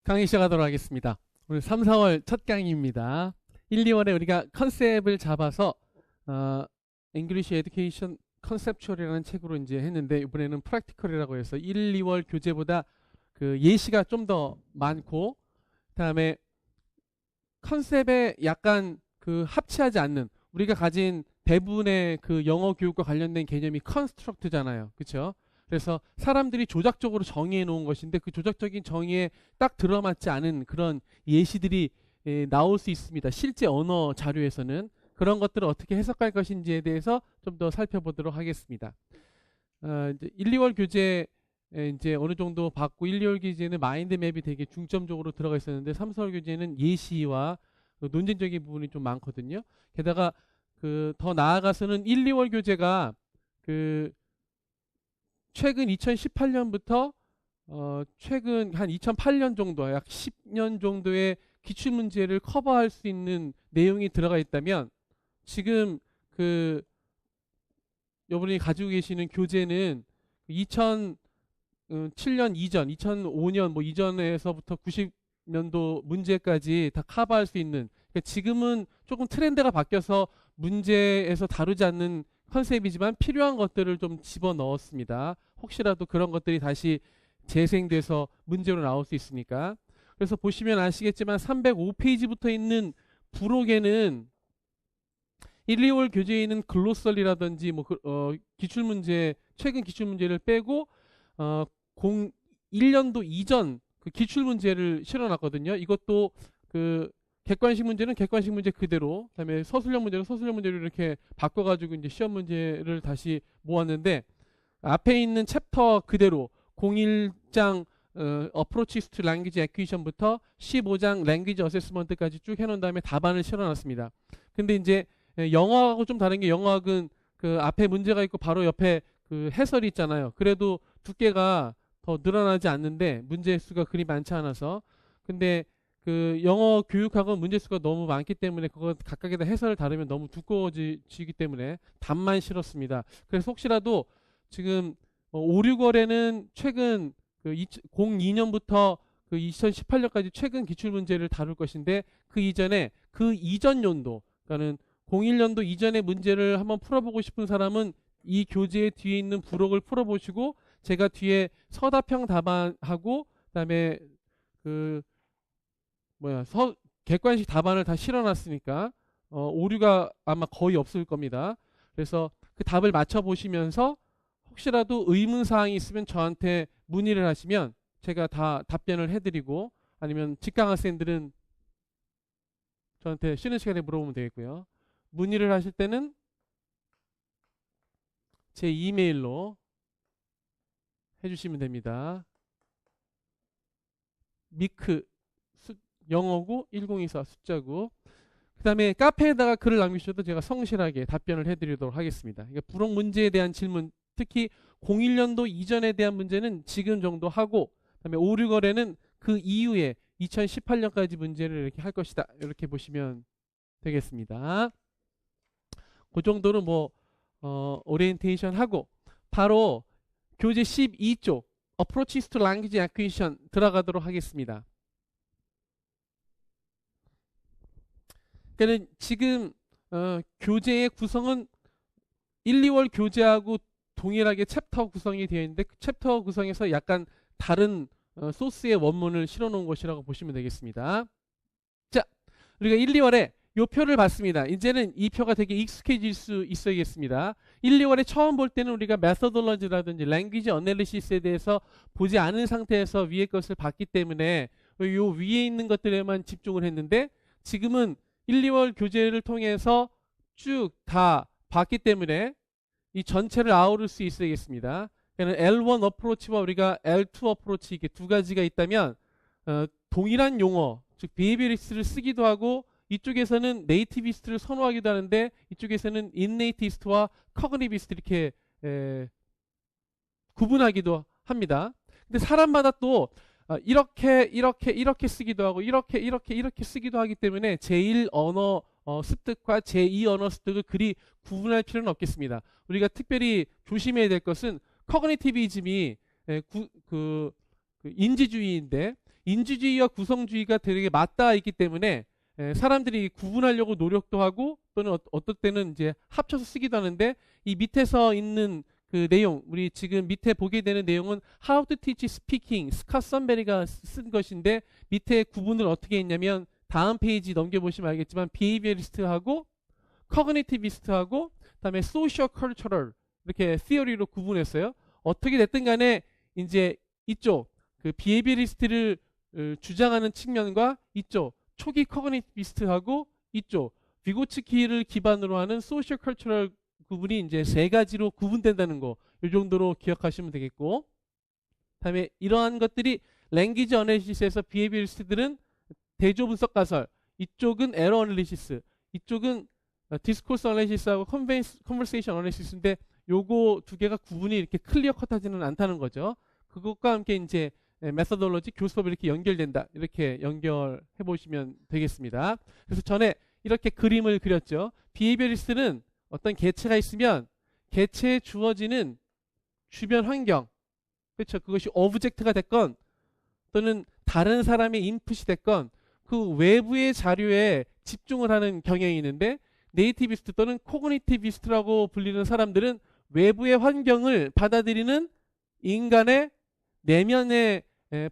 강의 시작하도록 하겠습니다. 오늘 3, 4월 첫 강의입니다. 1, 2월에 우리가 컨셉을 잡아서 English Education Conceptual이라는 책으로 이제 했는데 이번에는 Practical이라고 해서 1, 2월 교재보다 그 예시가 좀 더 많고 그다음에 컨셉에 약간 그 합치하지 않는 우리가 가진 대부분의 그 영어 교육과 관련된 개념이 construct잖아요. 그렇죠? 그래서 사람들이 조작적으로 정의해 놓은 것인데 그 조작적인 정의에 딱 들어맞지 않은 그런 예시들이 나올 수 있습니다. 실제 언어 자료에서는 그런 것들을 어떻게 해석할 것인지에 대해서 좀 더 살펴보도록 하겠습니다. 이제 1, 2월 교재 이제 어느 정도 받고 1, 2월 교재는 마인드맵이 되게 중점적으로 들어가 있었는데 3, 4월 교재는 예시와 논쟁적인 부분이 좀 많거든요. 게다가 그 더 나아가서는 1, 2월 교재가 그 최근 2018년부터 최근 한 2008년 정도, 약 10년 정도의 기출문제를 커버할 수 있는 내용이 들어가 있다면 지금 그 여러분이 가지고 계시는 교재는 2007년 이전, 2005년 뭐 이전에서부터 90년도 문제까지 다 커버할 수 있는, 그러니까 지금은 조금 트렌드가 바뀌어서 문제에서 다루지 않는 컨셉이지만 필요한 것들을 좀 집어넣었습니다. 혹시라도 그런 것들이 다시 재생돼서 문제로 나올 수 있으니까. 그래서 보시면 아시겠지만 305페이지부터 있는 부록에는 1, 2월 교재에 있는 글로설이라든지 뭐 기출문제, 최근 기출문제를 빼고 01년도 이전 그 기출문제를 실어놨거든요. 이것도 그 객관식 문제는 객관식 문제 그대로, 그다음에 서술형 문제는 서술형 문제로 이렇게 바꿔가지고 이제 시험 문제를 다시 모았는데 앞에 있는 챕터 그대로 01장 Approaches to Language Acquisition부터 15장 Language Assessment까지 쭉 해놓은 다음에 답안을 실어놨습니다. 근데 이제 영어하고 좀 다른 게 영어학은 그 앞에 문제가 있고 바로 옆에 그 해설이 있잖아요. 그래도 두께가 더 늘어나지 않는데 문제 수가 그리 많지 않아서. 근데 그 영어 교육학은 문제 수가 너무 많기 때문에 그거 각각에다 해설을 다루면 너무 두꺼워지기 때문에 답만 실었습니다. 그래서 혹시라도 지금 5, 6월에는 최근 그 02년부터 그 2018년까지 최근 기출문제를 다룰 것인데 그 이전에 그 이전 연도, 그러니까는 01년도 이전의 문제를 한번 풀어보고 싶은 사람은 이 교재 뒤에 있는 부록을 풀어보시고 제가 뒤에 서답형 답안하고 그다음에 그 객관식 답안을 다 실어놨으니까 오류가 아마 거의 없을 겁니다. 그래서 그 답을 맞춰보시면서 혹시라도 의문사항이 있으면 저한테 문의를 하시면 제가 다 답변을 해드리고, 아니면 직강학생들은 저한테 쉬는 시간에 물어보면 되겠고요. 문의를 하실 때는 제 이메일로 해주시면 됩니다. 미크 영어고 1024 숫자고, 그 다음에 카페에다가 글을 남기셔도 제가 성실하게 답변을 해드리도록 하겠습니다. 그러니까 부록 문제에 대한 질문, 특히 01년도 이전에 대한 문제는 지금 정도 하고, 그 다음에 5, 6월에는 그 이후에 2018년까지 문제를 이렇게 할 것이다, 이렇게 보시면 되겠습니다. 그 정도는 뭐 오리엔테이션 하고 바로 교재 12쪽 Approaches to Language Acquisition 들어가도록 하겠습니다. 그러니까 지금 교재의 구성은 1, 2월 교재하고 동일하게 챕터 구성이 되어 있는데 그 챕터 구성에서 약간 다른 소스의 원문을 실어 놓은 것이라고 보시면 되겠습니다. 자, 우리가 1, 2월에 이 표를 봤습니다. 이제는 이 표가 되게 익숙해질 수 있어야겠습니다. 1, 2월에 처음 볼 때는 우리가 methodology라든지 language analysis에 대해서 보지 않은 상태에서 위에 것을 봤기 때문에 이 위에 있는 것들에만 집중을 했는데 지금은 1, 2월 교재를 통해서 쭉 다 봤기 때문에 이 전체를 아우를 수 있어야겠습니다. 그러니까 L1 어프로치와 우리가 L2 어프로치, 이게 두 가지가 있다면 동일한 용어, 즉 비헤비어리스트를 쓰기도 하고 이쪽에서는 네이티비스트를 선호하기도 하는데 이쪽에서는 인네이티스트와 커그니비스트 이렇게 구분하기도 합니다. 근데 사람마다 또 이렇게 쓰기도 하고 이렇게 쓰기도 하기 때문에 제1 언어 습득과 제2 언어 습득을 그리 구분할 필요는 없겠습니다. 우리가 특별히 조심해야 될 것은 커그니티비즘이 인지주의인데 인지주의와 구성주의가 되게 맞닿아 있기 때문에 사람들이 구분하려고 노력도 하고 또는 어떨 때는 이제 합쳐서 쓰기도 하는데 이 밑에서 있는 그 내용, 우리 지금 밑에 보게 되는 내용은 How to Teach Speaking, 스캇 선베리가 쓴 것인데 밑에 구분을 어떻게 했냐면 다음 페이지 넘겨보시면 알겠지만 Behaviorist하고 Cognitivist하고 그다음에 Social Cultural 이렇게 theory로 구분했어요. 어떻게 됐든 간에 이제 이쪽 그 Behaviorist를 주장하는 측면과 이쪽 초기 Cognitivist하고 이쪽 비고츠키를 기반으로 하는 Social Cultural 구분이 이제 세 가지로 구분된다는 거, 이 정도로 기억하시면 되겠고, 다음에 이러한 것들이 랭귀지 어널리시스에서 비헤비어리스트들은 대조 분석 가설, 이쪽은 에러 어널리시스, 이쪽은 디스코스 어널리시스하고 컨버세이션 어널리시스인데 요거 두 개가 구분이 이렇게 클리어 컷하지는 않다는 거죠. 그것과 함께 이제 메서돌로지, 교수법이 이렇게 연결된다, 이렇게 연결해 보시면 되겠습니다. 그래서 전에 이렇게 그림을 그렸죠. 비헤비어리스트는 어떤 개체가 있으면 개체에 주어지는 주변 환경, 그렇죠? 그것이 오브젝트가 됐건 또는 다른 사람의 인풋이 됐건 그 외부의 자료에 집중을 하는 경향이 있는데, 네이티비스트 또는 코그니티비스트라고 불리는 사람들은 외부의 환경을 받아들이는 인간의 내면의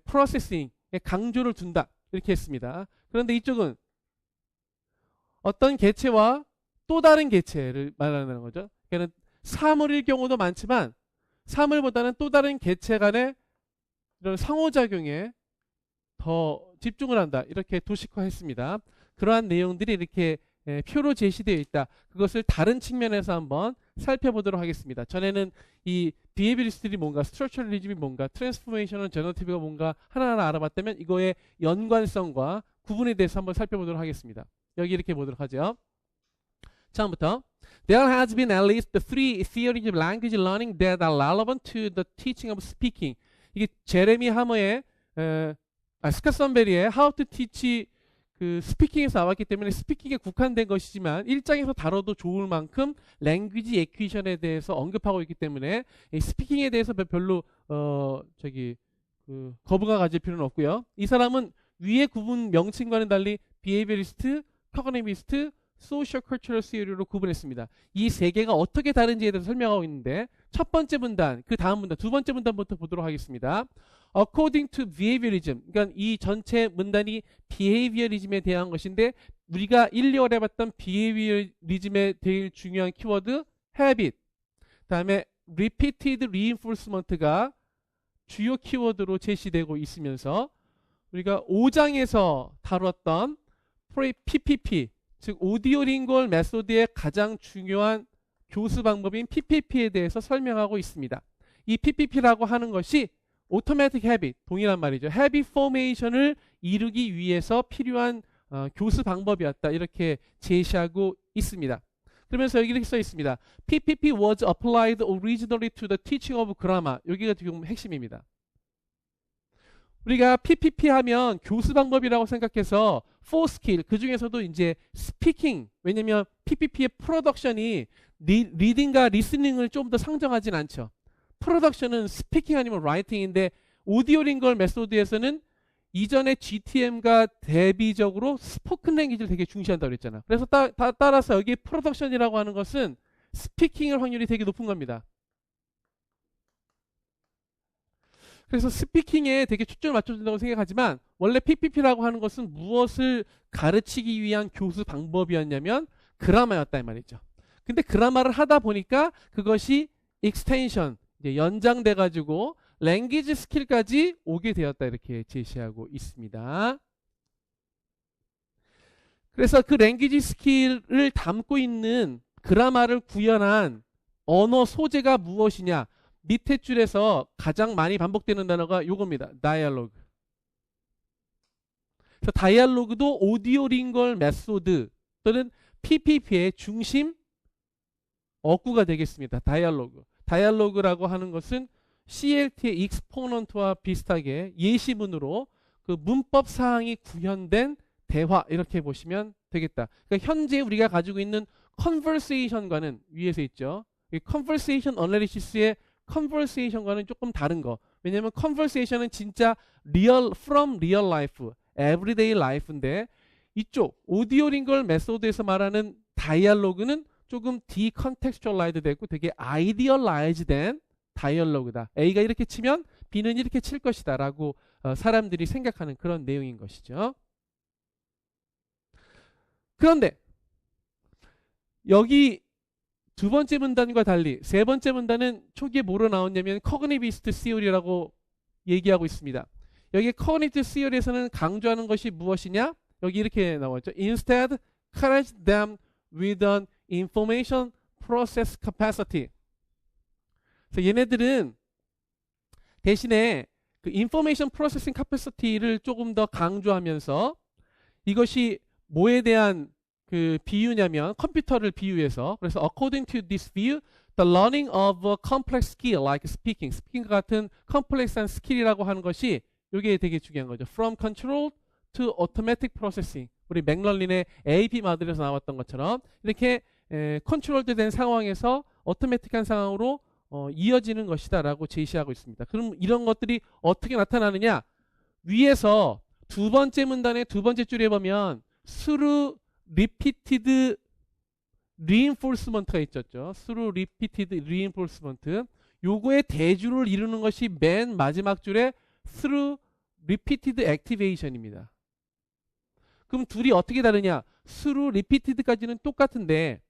프로세싱에 강조를 둔다, 이렇게 했습니다. 그런데 이쪽은 어떤 개체와 또 다른 개체를 말하는 거죠. 그러니까 사물일 경우도 많지만 사물보다는 또 다른 개체 간의 이런 상호작용에 더 집중을 한다, 이렇게 도식화했습니다. 그러한 내용들이 이렇게 표로 제시되어 있다. 그것을 다른 측면에서 한번 살펴보도록 하겠습니다. 전에는 이 비헤비어리스트들이 뭔가, 스트럭처럴리즘이 뭔가, 트랜스포메이션은 제너티브가 뭔가 하나하나 알아봤다면 이거의 연관성과 구분에 대해서 한번 살펴보도록 하겠습니다. 여기 이렇게 보도록 하죠. 처음부터 There has been at least three theories of language learning that are relevant to the teaching of speaking. 이게 제레미 하머의 스캇 선베리의 How to Teach 그 스피킹에서 나왔기 때문에 스피킹에 국한된 것이지만 1장에서 다뤄도 좋을 만큼 랭귀지 에퀴션에 대해서 언급하고 있기 때문에 이 스피킹에 대해서 별로 거부가 가질 필요는 없고요. 이 사람은 위의 구분 명칭과는 달리 비헤비어리스트, 커그니티비스트, 소셜 컬처럴 시어리로 구분했습니다. 이 세 개가 어떻게 다른지에 대해서 설명하고 있는데, 첫 번째 문단, 그 다음 문단, 두 번째 문단부터 보도록 하겠습니다. According to behaviorism, 그러니까 이 전체 문단이 behaviorism에 대한 것인데, 우리가 1, 2월에 봤던 behaviorism의 제일 중요한 키워드 habit, 다음에 repeated reinforcement가 주요 키워드로 제시되고 있으면서 우리가 5장에서 다뤘던 PPP, 즉 오디오링골 메소드의 가장 중요한 교수 방법인 PPP에 대해서 설명하고 있습니다. 이 PPP라고 하는 것이 Automatic Habit, 동일한 말이죠. Habit Formation을 이루기 위해서 필요한 교수 방법이었다, 이렇게 제시하고 있습니다. 그러면서 여기 이렇게 써 있습니다. PPP was applied originally to the teaching of grammar. 여기가 지금 핵심입니다. 우리가 PPP 하면 교수 방법이라고 생각해서 4스킬, 그 중에서도 이제 스피킹, 왜냐면 PPP의 프로덕션이 리딩과 리스닝을 좀 더 상정하진 않죠. 프로덕션은 스피킹 아니면 라이팅인데, 오디오링걸 메소드에서는 이전의 GTM과 대비적으로 스포큰 랭귀지를 되게 중시한다고 그랬잖아. 그래서 따라서 여기 프로덕션이라고 하는 것은 스피킹의 확률이 되게 높은 겁니다. 그래서 스피킹에 되게 초점을 맞춰준다고 생각하지만, 원래 PPP라고 하는 것은 무엇을 가르치기 위한 교수 방법이었냐면 그라마였다, 이 말이죠. 근데 그라마를 하다 보니까 그것이 익스텐션, 이제 연장돼 가지고 랭귀지 스킬까지 오게 되었다, 이렇게 제시하고 있습니다. 그래서 그 랭귀지 스킬을 담고 있는 그라마를 구현한 언어 소재가 무엇이냐, 밑에 줄에서 가장 많이 반복되는 단어가 요겁니다. 다이얼로그. 그래서 다이얼로그도 오디오링걸 메소드 또는 PPP의 중심 어구가 되겠습니다. 다이얼로그. 다이얼로그라고 하는 것은 CLT의 익스포넌트와 비슷하게 예시문으로 그 문법 사항이 구현된 대화, 이렇게 보시면 되겠다. 그러니까 현재 우리가 가지고 있는 컨버세이션과는, 위에서 있죠. 이 컨버세이션 어널리시스의 컨버세이션과는 조금 다른 거. 왜냐면 conversation은 진짜 real, from real life, everyday life인데 이쪽 오디오링걸 메소드에서 말하는 다이얼로그는 조금 decontextualized 되고 되게 idealized 된 다이얼로그다. A가 이렇게 치면 B는 이렇게 칠 것이다 라고 사람들이 생각하는 그런 내용인 것이죠. 그런데 여기 두 번째 문단과 달리 세 번째 문단은 초기에 뭐로 나왔냐면 Cognitivist Theory라고 얘기하고 있습니다. 여기 Cognitive Theory에서는 강조하는 것이 무엇이냐? 여기 이렇게 나왔죠. Instead, characterize them with an information process capacity. 그래서 얘네들은 대신에 그 information processing capacity를 조금 더 강조하면서 이것이 뭐에 대한 그 비유냐면 컴퓨터를 비유해서 그래서 according to this view, the learning of a complex skill like speaking, 스피킹 같은 컴플렉스한 스킬이라고 하는 것이 이게 되게 중요한 거죠. From control to automatic processing. 우리 맥럴린의 AP 마들에서 나왔던 것처럼 이렇게 컨트롤드 된 상황에서 오토매틱한 상황으로 이어지는 것이다 라고 제시하고 있습니다. 그럼 이런 것들이 어떻게 나타나느냐? 위에서 두 번째 문단의 두 번째 줄에 보면 through repeated reinforcement가 있었죠. through repeated reinforcement. 요거의 대주를 이루는 것이 맨 마지막 줄에 through repeated activation입니다. 그럼 둘이 어떻게 다르냐? through repeated까지는 똑같은데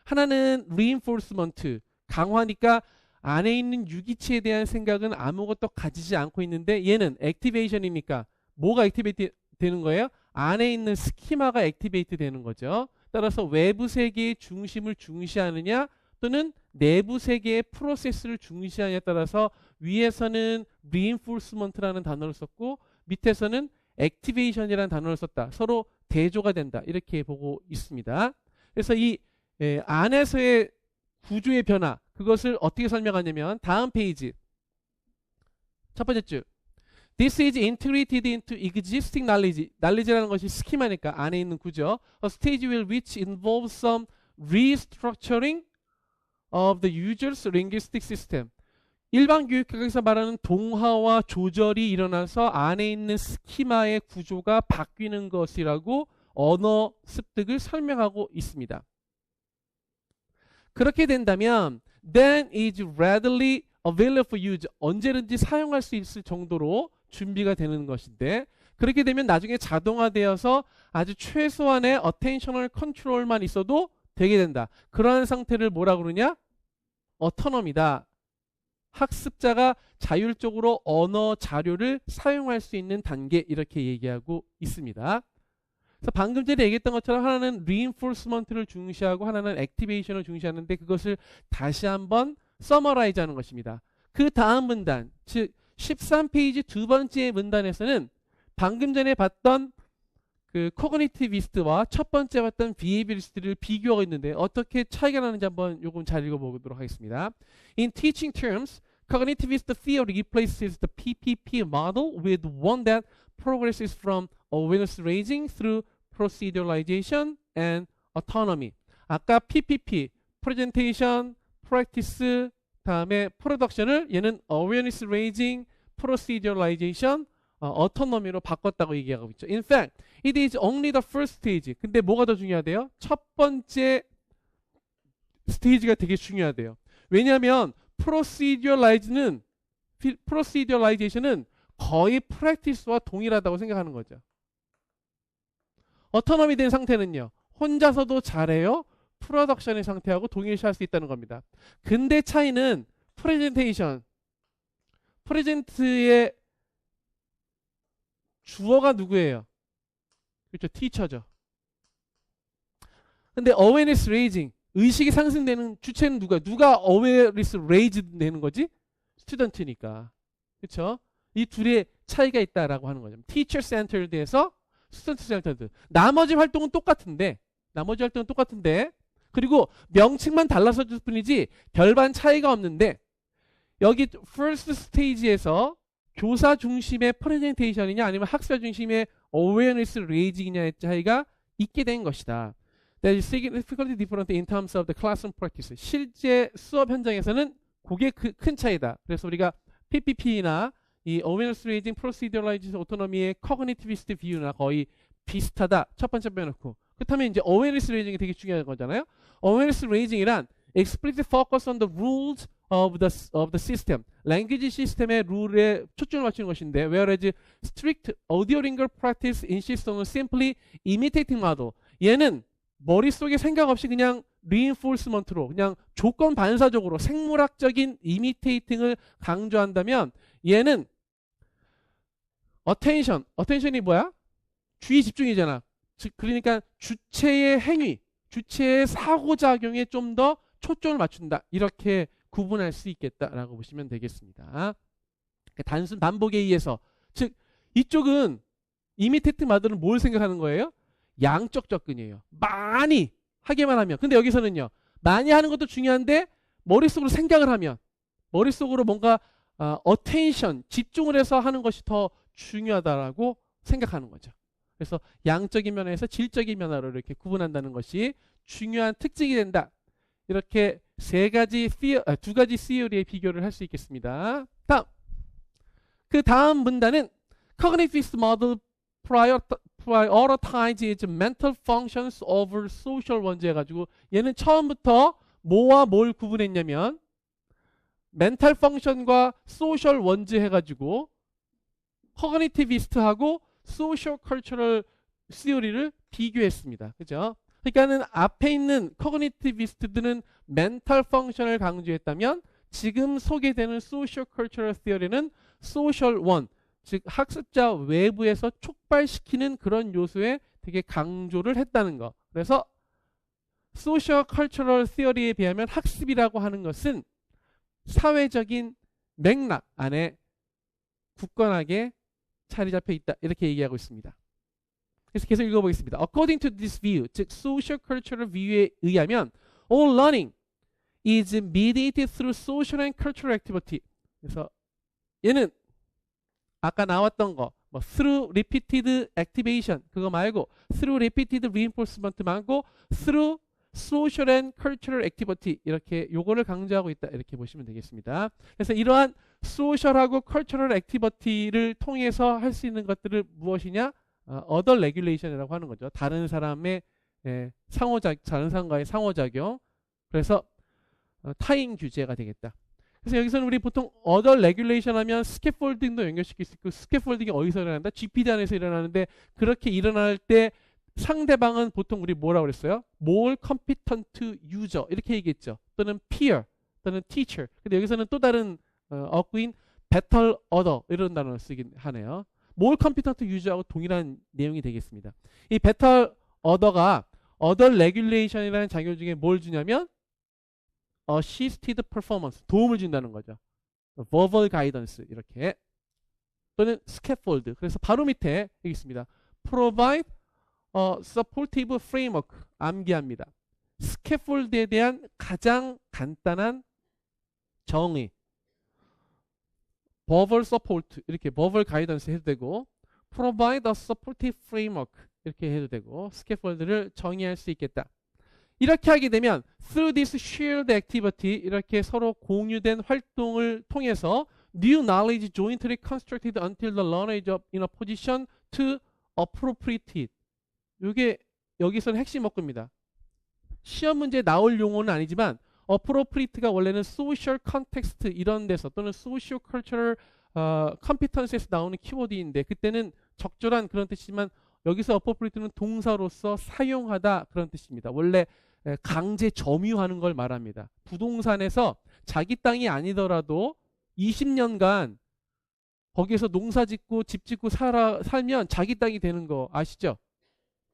하나는 reinforcement, 강화니까 안에 있는 유기체에 대한 생각은 아무것도 가지지 않고 있는데 얘는 activation이니까 뭐가 액티베이트 되는 거예요? 안에 있는 스키마가 액티베이트 되는 거죠. 따라서 외부 세계의 중심을 중시하느냐 또는 내부 세계의 프로세스를 중시하느냐에 따라서 위에서는 reinforcement라는 단어를 썼고 밑에서는 activation이라는 단어를 썼다. 서로 대조가 된다. 이렇게 보고 있습니다. 그래서 이 안에서의 구조의 변화 그것을 어떻게 설명하냐면 다음 페이지 첫 번째 줄 This is integrated into existing knowledge. knowledge라는 것이 스키마니까 안에 있는 구조. A stage will which involves some restructuring of the user's linguistic system. 일반 교육학에서 말하는 동화와 조절이 일어나서 안에 있는 스키마의 구조가 바뀌는 것이라고 언어 습득을 설명하고 있습니다. 그렇게 된다면 then is readily available for use. 언제든지 사용할 수 있을 정도로 준비가 되는 것인데 그렇게 되면 나중에 자동화되어서 아주 최소한의 attentional control만 있어도 되게 된다. 그러한 상태를 뭐라 그러냐? autonomy다. 학습자가 자율적으로 언어 자료를 사용할 수 있는 단계 이렇게 얘기하고 있습니다. 그래서 방금 전에 얘기했던 것처럼 하나는 reinforcement를 중시하고 하나는 activation을 중시하는데 그것을 다시 한번 summarize 하는 것입니다. 그 다음 문단, 즉 13페이지 두 번째 문단에서는 방금 전에 봤던 그 cognitivis트와 첫 번째 봤던 behaviorist를 비교하고 있는데 어떻게 차이가 나는지 한번 요금 잘 읽어보도록 하겠습니다. In teaching terms, cognitivist theory replaces the PPP model with one that progresses from awareness raising through proceduralization and autonomy. 아까 PPP, presentation, practice, 다음에 production을 얘는 awareness raising, proceduralization, autonomy로 바꿨다고 얘기하고 있죠. In fact, it is only the first stage. 근데 뭐가 더 중요하대요? 첫 번째 스테이지가 되게 중요하대요. 왜냐하면 proceduralization은 거의 practice와 동일하다고 생각하는 거죠. autonomy 된 상태는요. 혼자서도 잘해요. production의 상태하고 동일시할 수 있다는 겁니다. 근데 차이는 프레젠트의 주어가 누구예요? 그렇죠. teacher죠. 근데 awareness raising, 의식이 상승되는 주체는 누가 awareness raise 되는 거지? 스튜던트니까. 그렇죠? 이 둘의 차이가 있다라고 하는 거죠. teacher centered에서 student centered. 나머지 활동은 똑같은데 그리고 명칭만 달라졌을 뿐이지 별반 차이가 없는데 여기 first stage에서 교사 중심의 프레젠테이션이냐 아니면 학습자 중심의 awareness raising이냐의 차이가 있게 된 것이다. That is significantly different in terms of the classroom practice. 실제 수업 현장에서는 그게 큰 차이다. 그래서 우리가 PPP나 이 Awareness Raising Proceduralized Autonomy의 Cognitivist View나 거의 비슷하다. 첫 번째 빼놓고. 그렇다면 이제 Awareness Raising이 되게 중요한 거잖아요. Awareness Raising이란 explicit focus on the rules of the system. language 시스템의 룰에 초점을 맞추는 것인데, whereas strict audiolingual practice insists on simply imitating model. 얘는 머릿속에 생각 없이 그냥 reinforcement로 그냥 조건 반사적으로 생물학적인 imitating을 강조한다면, 얘는 attention이 뭐야? 주의 집중이잖아. 즉 그러니까 주체의 행위, 주체의 사고작용에 좀 더 초점을 맞춘다. 이렇게 구분할 수 있겠다라고 보시면 되겠습니다. 단순 반복에 의해서, 즉 이쪽은 이미테이트 마더는 뭘 생각하는 거예요? 양적 접근이에요. 많이 하게만 하면. 근데 여기서는요, 많이 하는 것도 중요한데 머릿속으로 생각을 하면, 머릿속으로 뭔가 attention, 집중을 해서 하는 것이 더 중요하다라고 생각하는 거죠. 그래서 양적인 면에서 질적인 면으로 이렇게 구분한다는 것이 중요한 특징이 된다. 이렇게 두 가지 시어리의 비교를 할 수 있겠습니다. 그 다음 문단은 Cognitivist model prioritizes mental functions over social ones 해가지고, 얘는 처음부터 뭐와 뭘 구분했냐면 mental function과 social ones 해가지고 Cognitivist하고 social cultural theory를 비교했습니다. 그죠? 그러니까는 앞에 있는 커그니티비스트들은 멘탈 펑션을 강조했다면, 지금 소개되는 소셜 컬처럴 티어리는 소셜 원, 즉 학습자 외부에서 촉발시키는 그런 요소에 되게 강조를 했다는 거. 그래서 소셜 컬처럴 티어리에 비하면 학습이라고 하는 것은 사회적인 맥락 안에 굳건하게 자리 잡혀 있다. 이렇게 얘기하고 있습니다. 그래서 계속 읽어보겠습니다. According to this view, 즉 social cultural view에 의하면 all learning is mediated through social and cultural activity. 그래서 얘는 아까 나왔던 거, 뭐 through repeated activation 그거 말고 through repeated reinforcement 말고 through social and cultural activity, 이렇게 요거를 강조하고 있다. 이렇게 보시면 되겠습니다. 그래서 이러한 소셜하고 컬처럴 액티비티를 통해서 할 수 있는 것들을 무엇이냐? other regulation이라고 하는 거죠. 다른 사람의 다른 사람과의 상호작용. 그래서 타인 규제가 되겠다. 그래서 여기서는 우리 보통 other regulation 하면 스캐폴딩도 연결시킬 수 있고, 스캐폴딩이 어디서 일어난다? GPD 안에서 일어나는데, 그렇게 일어날 때 상대방은 보통 우리 뭐라고 그랬어요? more competent user 이렇게 얘기했죠. 또는 peer 또는 teacher. 근데 여기서는 또 다른 어구인 better other 이런 단어를 쓰긴 하네요. more competent user하고 동일한 내용이 되겠습니다. 이 better other가 other regulation이라는 작용 중에 뭘 주냐면 assisted performance, 도움을 준다는 거죠. verbal guidance 이렇게, 또는 scaffold. 그래서 바로 밑에 여기 있습니다. provide supportive framework, 암기합니다. scaffold에 대한 가장 간단한 정의, verbal support 이렇게 verbal guidance 해도 되고, provide a supportive framework 이렇게 해도 되고, scaffold를 정의할 수 있겠다. 이렇게 하게 되면 through this shared activity, 이렇게 서로 공유된 활동을 통해서 new knowledge jointly constructed until the learner is in a position to appropriate it. 이게 여기서는 핵심 어구입니다. 시험 문제에 나올 용어는 아니지만 appropriate가 원래는 social context 이런 데서 또는 social cultural competence에서 나오는 키워드인데, 그때는 적절한 그런 뜻이지만 여기서 appropriate는 동사로서 사용하다 그런 뜻입니다. 원래 강제 점유하는 걸 말합니다. 부동산에서 자기 땅이 아니더라도 20년간 거기에서 농사 짓고 집 짓고 살면 자기 땅이 되는 거 아시죠?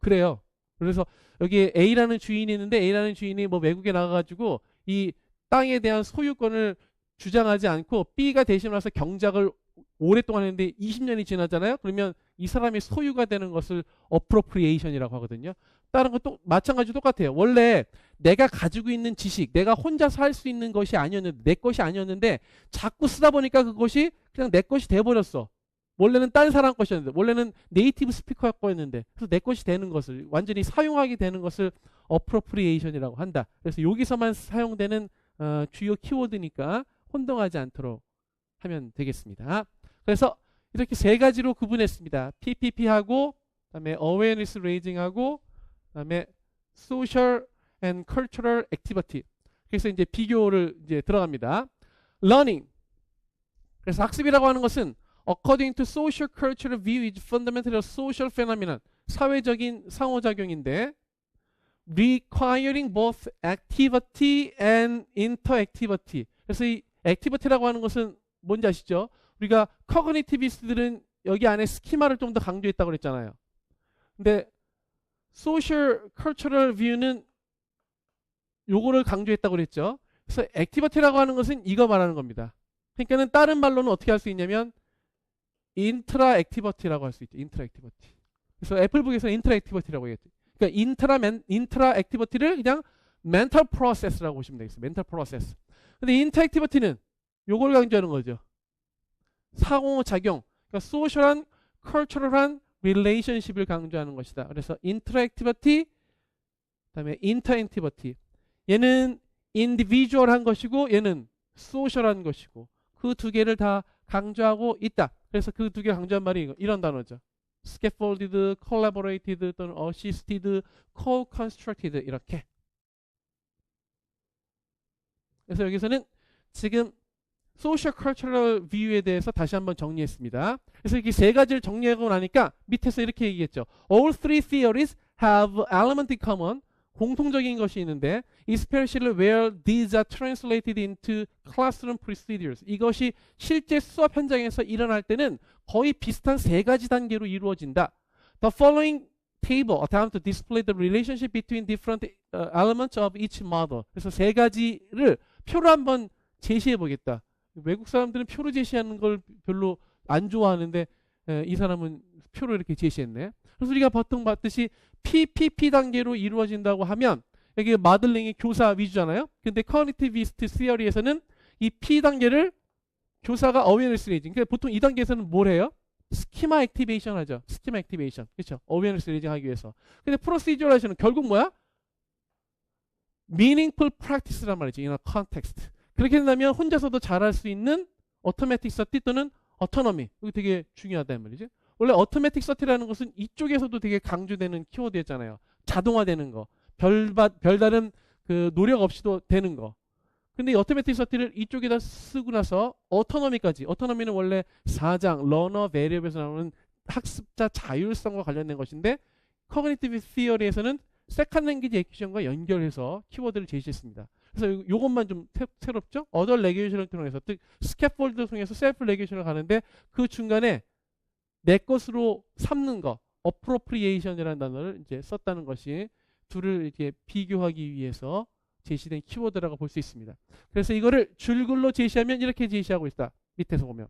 그래요. 그래서 여기 A라는 주인이 있는데, A라는 주인이 뭐 외국에 나가가지고 이 땅에 대한 소유권을 주장하지 않고 B가 대신 와서 경작을 오랫동안 했는데 20년이 지나잖아요. 그러면 이 사람의 소유가 되는 것을 appropriation이라고 하거든요. 다른 것도 마찬가지로 똑같아요. 원래 내가 가지고 있는 지식, 내가 혼자서 할 수 있는 것이 아니었는데, 내 것이 아니었는데 자꾸 쓰다 보니까 그것이 그냥 내 것이 돼버렸어. 원래는 딴 사람 것이었는데, 원래는 네이티브 스피커 거였는데, 그래서 내 것이 되는 것을 완전히 사용하게 되는 것을 appropriation이라고 한다. 그래서 여기서만 사용되는 주요 키워드니까 혼동하지 않도록 하면 되겠습니다. 그래서 이렇게 세 가지로 구분했습니다. PPP하고 그다음에 Awareness Raising하고 그다음에 Social and Cultural Activity. 그래서 이제 비교를 이제 들어갑니다. Learning. 그래서 학습이라고 하는 것은 according to social cultural view is fundamentally a social phenomenon. 사회적인 상호작용인데 requiring both activity and interactivity. 그래서 이 activity라고 하는 것은 뭔지 아시죠? 우리가 cognitivists,들은 여기 안에 스키마를 좀 더 강조했다고 그랬잖아요. 근데 social cultural view는 요거를 강조했다고 그랬죠. 그래서 activity라고 하는 것은 이거 말하는 겁니다. 그러니까는 다른 말로는 어떻게 할 수 있냐면 intra-activity라고 할 수 있죠. intra-activity. 그래서 애플북에서 intra-activity라고 얘기했죠. 그러니까 intra-activity를 그냥 mental process라고 보시면 되겠어요. mental process. 근데 inter-activity는 요걸 강조하는 거죠. 상호작용. 그러니까 소셜한, 컬처럴한 relationship을 강조하는 것이다. 그래서 interactivity, 그다음에 interactivity. 얘는 individual한 것이고 얘는 social한 것이고 그 두 개를 다 강조하고 있다. 그래서 그 두 개 강조한 말이 이런 단어죠. scaffolded, collaborated 또는 assisted, co-constructed 이렇게. 그래서 여기서는 지금 소셜 컬처럴 뷰에 대해서 다시 한번 정리했습니다. 그래서 이렇게 세 가지를 정리하고 나니까 밑에서 이렇게 얘기했죠. All three theories have elements in common. 공통적인 것이 있는데 especially where these are translated into classroom procedures. 이것이 실제 수업 현장에서 일어날 때는 거의 비슷한 세 가지 단계로 이루어진다. The following table attempt to display the relationship between different elements of each model. 그래서 세 가지를 표로 한번 제시해 보겠다. 외국 사람들은 표로 제시하는 걸 별로 안 좋아하는데 이 사람은 표로 이렇게 제시했네. 그래서 우리가 보통 봤듯이 PPP 단계로 이루어진다고 하면 여기 마들링이 교사 위주잖아요. 근데 Cognitivist Theory에서는 이 P 단계를 교사가 Awareness Raising. 그러니까 보통 이 단계에서는 뭘 해요? 스키마 액티베이션 하죠. 스키마 액티베이션. 그렇죠? Awareness Raising 하기 위해서. 근데 Proceduralization은 결국 뭐야? Meaningful Practice란 말이지. In a context. 그렇게 된다면 혼자서도 잘할 수 있는 Automatic Sati 또는 Autonomy. 이거 되게 중요하단 말이죠. 원래 Automatic Sati라는 것은 이쪽에서도 되게 강조되는 키워드였잖아요. 자동화되는 거. 별다른 그 노력 없이도 되는 거. 근데 이 Automatic Sati를 이쪽에다 쓰고 나서 Autonomy까지. Autonomy는 원래 4장 Learner Variable에서 나오는 학습자 자율성과 관련된 것인데 Cognitive Theory에서는 Second Language Acquisition과 연결해서 키워드를 제시했습니다. 그래서 요것만 좀 새롭죠? Other Regulation을 통해서 즉 스캐폴드를 통해서 Self Regulation을 가는데 그 중간에 내 것으로 삼는 거, appropriation이라는 단어를 이제 썼다는 것이 둘을 이렇게 비교하기 위해서 제시된 키워드라고 볼 수 있습니다. 그래서 이거를 줄글로 제시하면 이렇게 제시하고 있다. 밑에서 보면.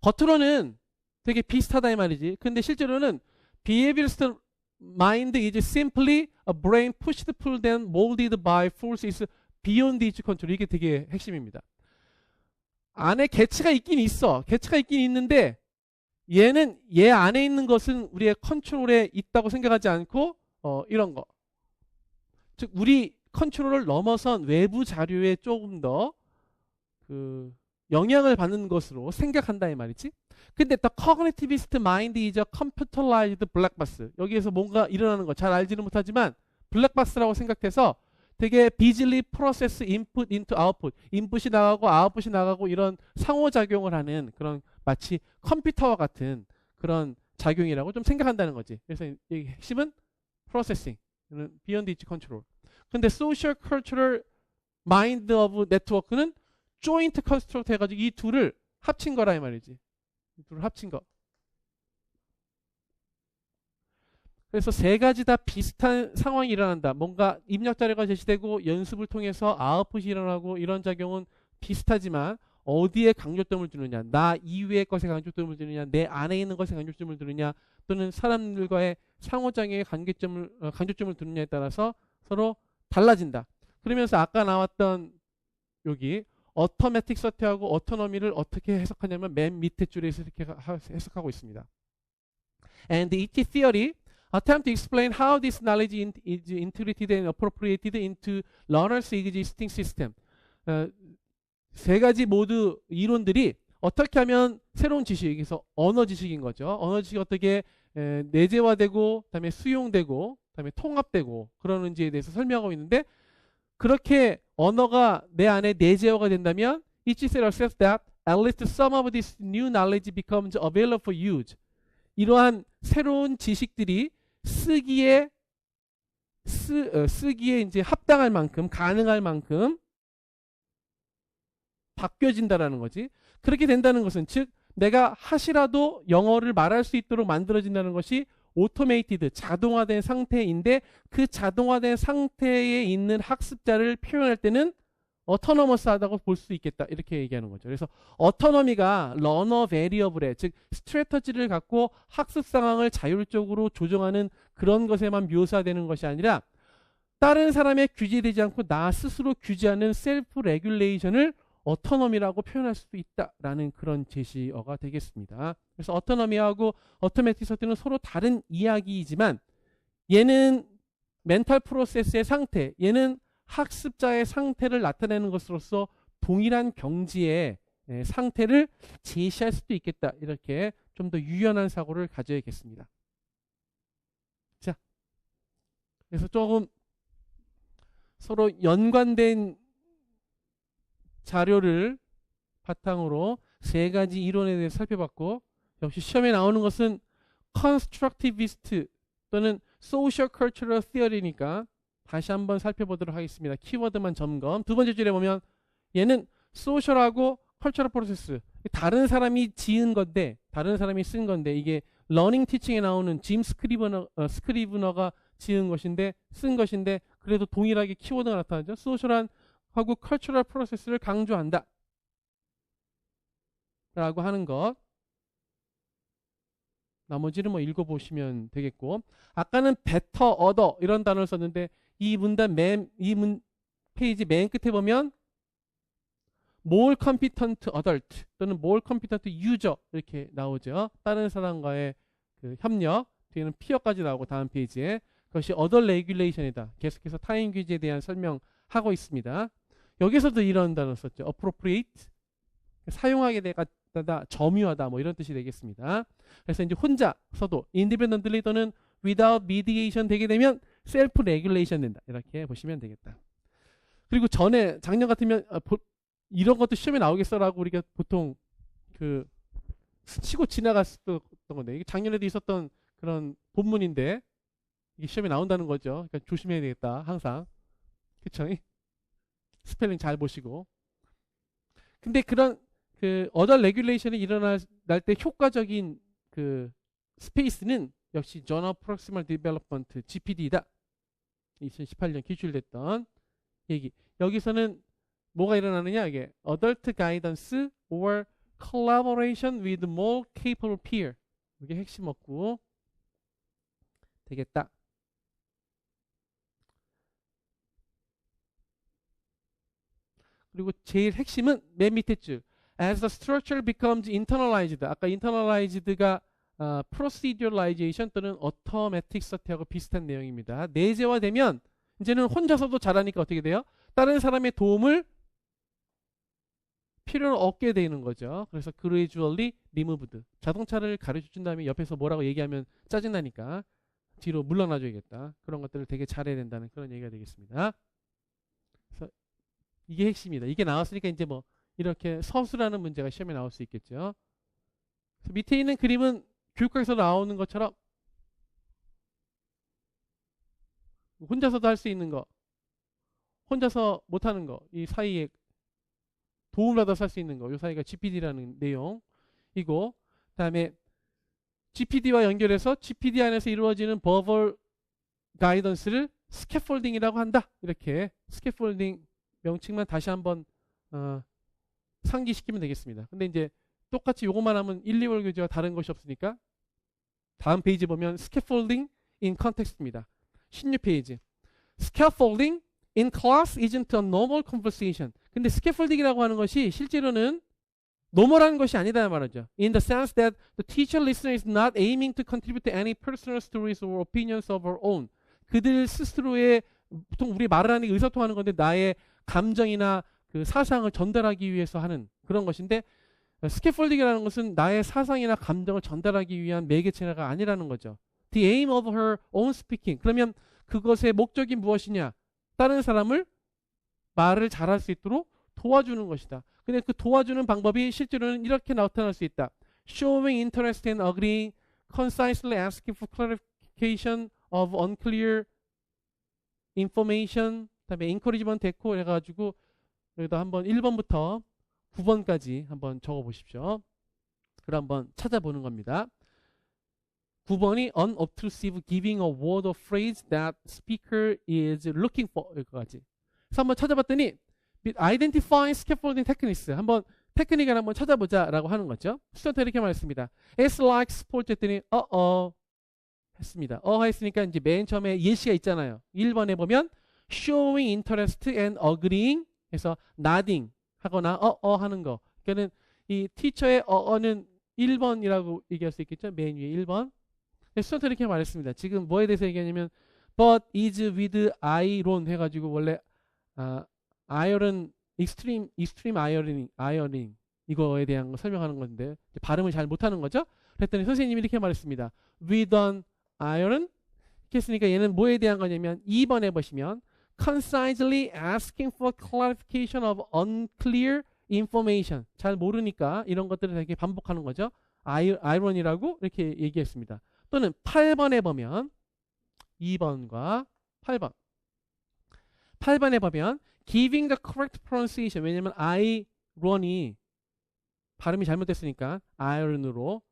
겉으로는 되게 비슷하다 이 말이지. 근데 실제로는 behaviorist mind is simply a brain pushed, pulled and molded by forces beyond its control. 이게 되게 핵심입니다. 안에 개체가 있긴 있어. 개체가 있긴 있는데 얘는 얘 안에 있는 것은 우리의 컨트롤에 있다고 생각하지 않고 이런 거. 즉 우리 컨트롤을 넘어선 외부 자료에 조금 더 그 영향을 받는 것으로 생각한다 이 말이지. 근데 the cognitivist mind is a computerized black box. 여기에서 뭔가 일어나는 거 잘 알지는 못하지만 블랙박스라고 생각해서 되게 busily process input into output. 인풋이 나가고 아웃풋이 나가고 이런 상호작용을 하는 그런 마치 컴퓨터와 같은 그런 작용이라고 좀 생각한다는 거지. 그래서 이 핵심은 processing, beyond its control. 근데 social cultural mind of network는 joint construct 해가지고 이 둘을 합친 거라 이 말이지. 이 둘을 합친 거. 그래서 세 가지 다 비슷한 상황이 일어난다. 뭔가 입력 자료가 제시되고 연습을 통해서 아웃풋이 일어나고 이런 작용은 비슷하지만 어디에 강조점을 두느냐, 나 이외의 것에 강조점을 두느냐, 내 안에 있는 것에 강조점을 두느냐, 또는 사람들과의 상호작용에 강조점을 두느냐에 따라서 서로 달라진다. 그러면서 아까 나왔던 여기 Automatic Sort하고 Autonomy를 어떻게 해석하냐면 맨 밑에 줄에서 이렇게 해석하고 있습니다. And each theory attempt to explain how this knowledge is integrated and appropriated into learner's existing system. 세 가지 모두 이론들이 어떻게 하면 새로운 지식, 그래서 언어 지식인 거죠. 언어 지식이 어떻게 내재화되고 그다음에 수용되고 그다음에 통합되고 그러는지에 대해서 설명하고 있는데, 그렇게 언어가 내 안에 내재화가 된다면 it is accepted that at least some of this new knowledge becomes available for use. 이러한 새로운 지식들이 쓰기에 이제 합당할 만큼, 가능할 만큼 바뀌어진다라는 거지. 그렇게 된다는 것은, 즉 내가 하시라도 영어를 말할 수 있도록 만들어진다는 것이 오토메이티드, 자동화된 상태인데, 그 자동화된 상태에 있는 학습자를 표현할 때는 어토너머스하다고 볼 수 있겠다, 이렇게 얘기하는 거죠. 그래서 어토너미가 러너 베리어블에, 즉 스트래터지를 갖고 학습 상황을 자율적으로 조정하는 그런 것에만 묘사되는 것이 아니라, 다른 사람에 규제되지 않고 나 스스로 규제하는 셀프 레귤레이션을 어토너미라고 표현할 수도 있다라는 그런 제시어가 되겠습니다. 그래서 어토너미하고 어토매티서티는 서로 다른 이야기이지만, 얘는 멘탈 프로세스의 상태, 얘는 학습자의 상태를 나타내는 것으로서 동일한 경지의 상태를 제시할 수도 있겠다, 이렇게 좀 더 유연한 사고를 가져야겠습니다. 자, 그래서 조금 서로 연관된 자료를 바탕으로 세 가지 이론에 대해 살펴봤고, 역시 시험에 나오는 것은 constructivist 또는 social cultural theory니까 다시 한번 살펴보도록 하겠습니다. 키워드만 점검. 두 번째 줄에 보면 얘는 social하고 cultural process, 다른 사람이 지은 건데, 다른 사람이 쓴 건데, 이게 러닝 티칭에 나오는 짐 스크리브너가 지은 것인데, 쓴 것인데, 그래도 동일하게 키워드가 나타나죠. 소셜한 하고 cultural process를 강조한다 라고 하는 것. 나머지는 뭐 읽어보시면 되겠고, 아까는 better, other 이런 단어를 썼는데, 이 문단 페이지 맨 끝에 보면 more competent adult 또는 more competent user 이렇게 나오죠. 다른 사람과의 그 협력, 뒤에는 peer까지 나오고 다음 페이지에 그것이 other regulation이다. 계속해서 타인 규제에 대한 설명하고 있습니다. 여기서도 이런 단어 썼죠. appropriate, 사용하게 되다, 점유하다, 뭐 이런 뜻이 되겠습니다. 그래서 이제 혼자서도 independently 또는 without mediation 되게 되면 self regulation 된다, 이렇게 보시면 되겠다. 그리고 전에 작년 같으면 이런 것도 시험에 나오겠어라고 우리가 보통 그 스치고 지나갔었던 건데, 이게 작년에도 있었던 그런 본문인데 이게 시험에 나온다는 거죠. 그러니까 조심해야 되겠다, 항상. 그쵸? 스펠링 잘 보시고. 근데 그런 그 other regulation이 일어날 때 효과적인 그 스페이스는 역시 Journal Proximal Development, GPD다. 2018년 기출됐던 얘기. 여기서는 뭐가 일어나느냐, 이게 Adult Guidance or Collaboration with more capable peer. 이게 핵심 없고 되겠다. 그리고 제일 핵심은 맨 밑에 줄. As the structure becomes internalized. 아까 internalized가 proceduralization 또는 automatic cert하고 비슷한 내용입니다. 내재화되면 이제는 혼자서도 잘하니까 어떻게 돼요? 다른 사람의 도움을 필요로 얻게 되는 거죠. 그래서 gradually removed. 자동차를 가르쳐준 다음에 옆에서 뭐라고 얘기하면 짜증나니까 뒤로 물러나줘야겠다. 그런 것들을 되게 잘해야 된다는 그런 얘기가 되겠습니다. 그래서 이게 핵심이다. 이게 나왔으니까 이제 뭐 이렇게 서술하는 문제가 시험에 나올 수 있겠죠. 그래서 밑에 있는 그림은 교육과에서 나오는 것처럼 혼자서도 할 수 있는 거, 혼자서 못하는 거, 이 사이에 도움을 받아서 할 수 있는 거, 이 사이가 GPD라는 내용이고, 그 다음에 GPD와 연결해서 GPD 안에서 이루어지는 verbal guidance를 스캐폴딩이라고 한다. 이렇게 스캐폴딩 명칭만 다시 한번 상기시키면 되겠습니다. 근데 이제 똑같이 요것만 하면 1, 2월 교재와 다른 것이 없으니까 다음 페이지 보면 scaffolding in context입니다. 16페이지. Scaffolding in class isn't a normal conversation. 근데 scaffolding이라고 하는 것이 실제로는 노멀한 것이 아니다 말이죠. In the sense that the teacher listener is not aiming to contribute to any personal stories or opinions of her own. 그들 스스로의, 보통 우리 말을 하는 게 의사소통하는 건데 나의 감정이나 그 사상을 전달하기 위해서 하는 그런 것인데 스캐폴딩이라는 것은 나의 사상이나 감정을 전달하기 위한 매개체가 아니라는 거죠. The aim of her own speaking. 그러면 그것의 목적이 무엇이냐? 다른 사람을 말을 잘할 수 있도록 도와주는 것이다. 근데 그 도와주는 방법이 실제로는 이렇게 나타날 수 있다. Showing interest and agreeing, concisely asking for clarification of unclear information, 그다음에 encouragement echo 해가지고 여기다 한번 1번부터 9번까지 한번 적어보십시오. 그럼 한번 찾아보는 겁니다. 9번이 unobtrusive giving a word or phrase that speaker is looking for 여기까지. 그래서 한번 찾아봤더니 identifying scaffolding techniques 한번 테크닉을 한번 찾아보자라고 하는 거죠. 스튜던트 이렇게 말했습니다. It's like sports 했더니 했습니다. 했으니까 이제 맨 처음에 예시가 있잖아요. 1번에 보면 showing interest and agreeing 해서 nodding 하거나 하는 거. 그러니까는 이 teacher의 는 1번이라고 얘기할 수 있겠죠. 맨 위에 1번. 스튜던트 이렇게 말했습니다. 지금 뭐에 대해서 얘기하냐면 but is with iron 해가지고 원래 iron extreme ironing 이거에 대한 거 설명하는 건데 발음을 잘 못하는 거죠. 그랬더니 선생님이 이렇게 말했습니다. with an iron 이렇게 했으니까 얘는 뭐에 대한 거냐면 2번에 보시면 concisely asking for clarification of unclear information 잘 모르니까 이런 것들을 되게 반복하는 거죠. iron이라고 이렇게 얘기했습니다. 또는 8번에 보면 2번과 8번에 보면 giving the correct pronunciation 왜냐면 iron이 발음이 잘못됐으니까 iron으로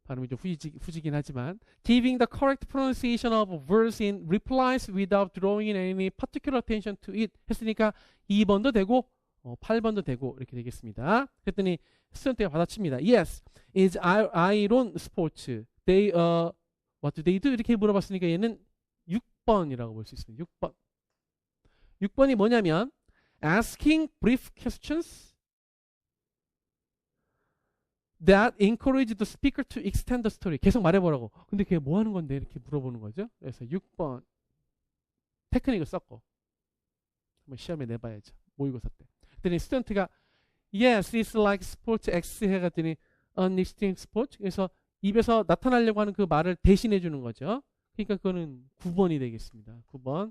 발음이 좀 후지긴 하지만 giving the correct pronunciation of words in replies without drawing any particular attention to it 했으니까 2번도 되고 8번도 되고 이렇게 되겠습니다. 그랬더니 스튜던트가 받아칩니다. Yes, is iron sports. They what do they do? 이렇게 물어봤으니까 얘는 6번이라고 볼 수 있습니다. 6번. 6번이 뭐냐면 asking brief questions that encourage the speaker to extend the story. 계속 말해보라고. 근데 그게 뭐 하는 건데 이렇게 물어보는 거죠. 그래서 6번 테크닉을 썼고 한번 시험에 내봐야죠. 모의고사 때. 그랬더니 스튜던트가 Yes, it's like sports X 해갔더니 an extreme sport. 그래서 입에서 나타나려고 하는 그 말을 대신해 주는 거죠. 그러니까 그거는 9번이 되겠습니다. 9번.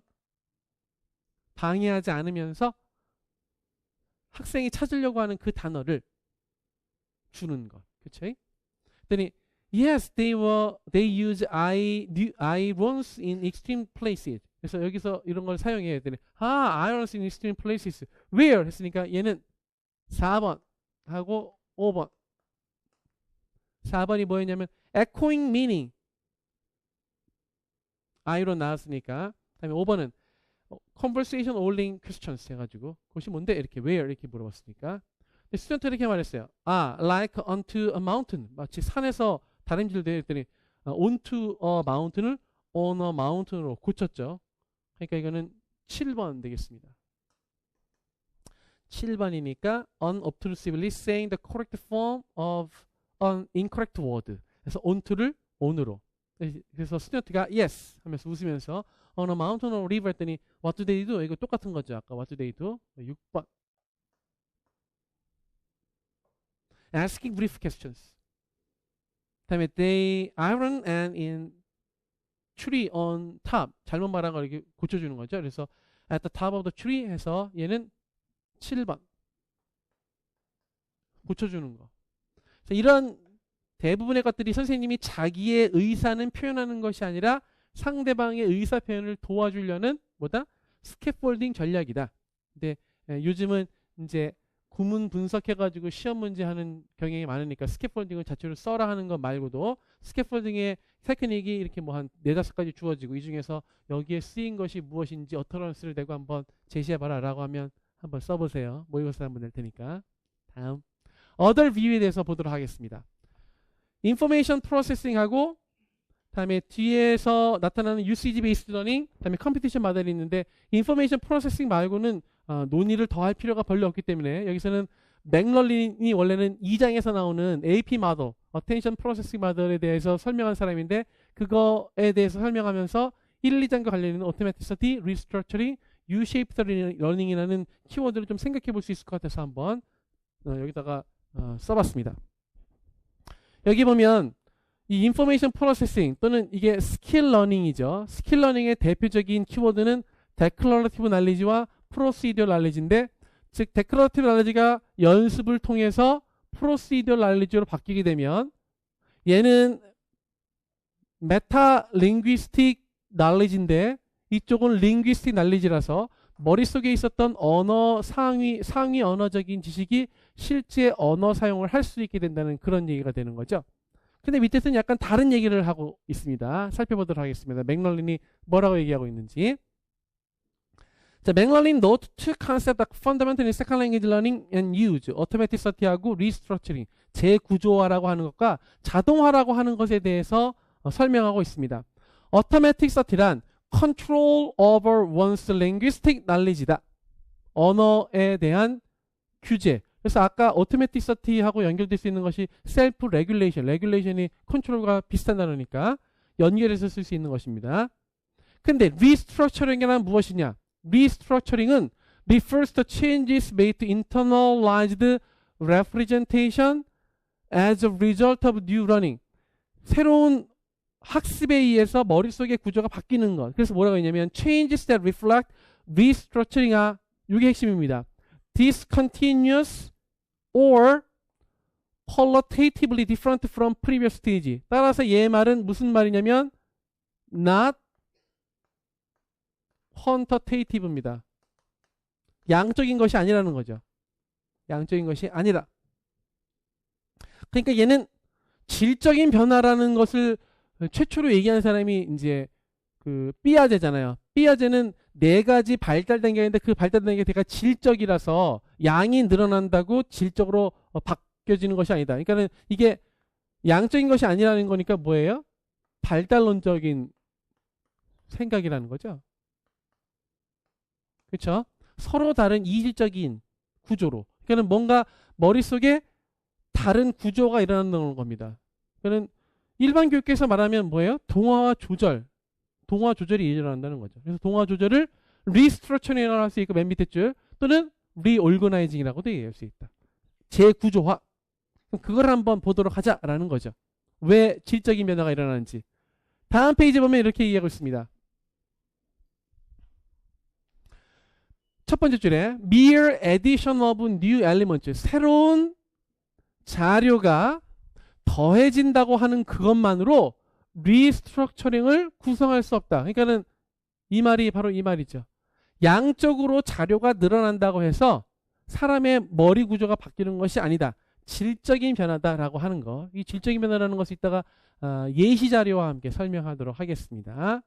방해하지 않으면서 학생이 찾으려고 하는 그 단어를 주는 것. 그렇죠? 그랬더니 Yes, they use irons in extreme places. 그래서 여기서 이런 걸 사용해야 했더니 irons in extreme places. Where? 했으니까 얘는 4번 하고 5번. 4번이 뭐였냐면 echoing meaning. iron 나왔으니까. 그다음에 5번은 conversation holding questions 해가지고 그것이 뭔데? 이렇게 where 이렇게 물어봤으니까. 스튜던트 이렇게 말했어요. like onto a mountain. 마치 산에서 다림질 되었더니 onto a mountain을 on a mountain으로 고쳤죠. 그러니까 이거는 7번 되겠습니다. 7번이니까 unobtrusively saying the correct form of an incorrect word. 그래서 onto를 on으로. 그래서 스튜던트가 yes 하면서 웃으면서 on a mountain or river 했더니 what do they do? 이거 똑같은 거죠. 아까 what do they do? 6번. asking brief questions. 다음에 they iron and in tree on top. 잘못 말한 걸 이렇게 고쳐주는 거죠. 그래서 at the top of the tree 해서 얘는 7번. 고쳐주는 거. 그래서 이런 대부분의 것들이 선생님이 자기의 의사는 표현하는 것이 아니라 상대방의 의사 표현을 도와주려는 뭐다? 스캐폴딩 전략이다. 근데 요즘은 이제 구문 분석해가지고 시험 문제 하는 경향이 많으니까 스캐폴딩을 자체로 써라 하는 것 말고도 스캐폴딩의 테크닉이 이렇게 뭐 한 4-5가지 주어지고 이 중에서 여기에 쓰인 것이 무엇인지 어터런스를 대고 한번 제시해봐라 라고 하면 한번 써보세요. 모의고사 한번 낼 테니까. 다음 other view에 대해서 보도록 하겠습니다. information processing하고 다음에 뒤에서 나타나는 usage based learning 다음에 competition model이 있는데 information processing 말고는 논의를 더 할 필요가 별로 없기 때문에 여기서는 맥럴린이 원래는 2장에서 나오는 AP model, attention processing model에 대해서 설명한 사람인데 그거에 대해서 설명하면서 1, 2장과 관련 있는 automaticity, restructuring, U-shaped learning이라는 키워드를 좀 생각해 볼 수 있을 것 같아서 한번 여기다가 써봤습니다. 여기 보면 이 인포메이션 프로세싱 또는 이게 스킬 러닝이죠. 스킬 러닝의 대표적인 키워드는 데클러러티브 날리지와 프로시디어 날리지인데, 즉 데클러러티브 날리지가 연습을 통해서 프로시디어 날리지로 바뀌게 되면 얘는 메타 링귀스틱 날리지인데 이쪽은 링귀스틱 날리지라서 머릿속에 있었던 언어 상위 언어적인 지식이 실제 언어 사용을 할 수 있게 된다는 그런 얘기가 되는 거죠. 근데 밑에서는 약간 다른 얘기를 하고 있습니다. 살펴보도록 하겠습니다. 맥럴린이 뭐라고 얘기하고 있는지. 자, 맥럴린 note two concept of fundamental in second language learning and use, automaticity하고 restructuring, 재구조화라고 하는 것과 자동화라고 하는 것에 대해서 설명하고 있습니다. automaticity란 control over one's linguistic knowledge다. 언어에 대한 규제. 그래서 아까 automaticity하고 연결될 수 있는 것이 self regulation, regulation이 컨트롤과 비슷한 단어니까 연결해서 쓸 수 있는 것입니다. 근데 restructuring이란 무엇이냐? restructuring은 refers to changes made to internalized representation as a result of new learning. 새로운 학습에 의해서 머릿속의 구조가 바뀌는 것. 그래서 뭐라고 했냐면 changes that reflect restructuring. 이게 핵심입니다. discontinuous or qualitatively different from previous stage. 따라서 얘 말은 무슨 말이냐면 not quantitative입니다. 양적인 것이 아니라는 거죠. 양적인 것이 아니라. 그러니까 얘는 질적인 변화라는 것을 최초로 얘기하는 사람이 이제 그 삐아제잖아요. 삐아제는 네 가지 발달된 게 있는데 그 발달된 게 대가 질적이라서 양이 늘어난다고 질적으로 바뀌어지는 것이 아니다. 그러니까는 이게 양적인 것이 아니라는 거니까 뭐예요? 발달론적인 생각이라는 거죠. 그렇죠? 서로 다른 이질적인 구조로. 그러니까 뭔가 머릿속에 다른 구조가 일어나는 겁니다. 그러니까 일반 교육에서 말하면 뭐예요? 동화 조절이 일어난다는 거죠. 그래서 동화 조절을 리스트러처링이라고 할 수 있고 맨 밑에 줄 또는 리올거나이징이라고도 얘기할 수 있다. 재구조화. 그걸 한번 보도록 하자라는 거죠. 왜 질적인 변화가 일어나는지. 다음 페이지 보면 이렇게 얘기하고 있습니다. 첫 번째 줄에 mere addition of new elements, 새로운 자료가 더해진다고 하는 그것만으로 리스트럭처링을 구성할 수 없다. 그러니까는 이 말이 바로 이 말이죠. 양적으로 자료가 늘어난다고 해서 사람의 머리 구조가 바뀌는 것이 아니다. 질적인 변화다라고 하는 거. 이 질적인 변화라는 것을 이따가 예시 자료와 함께 설명하도록 하겠습니다.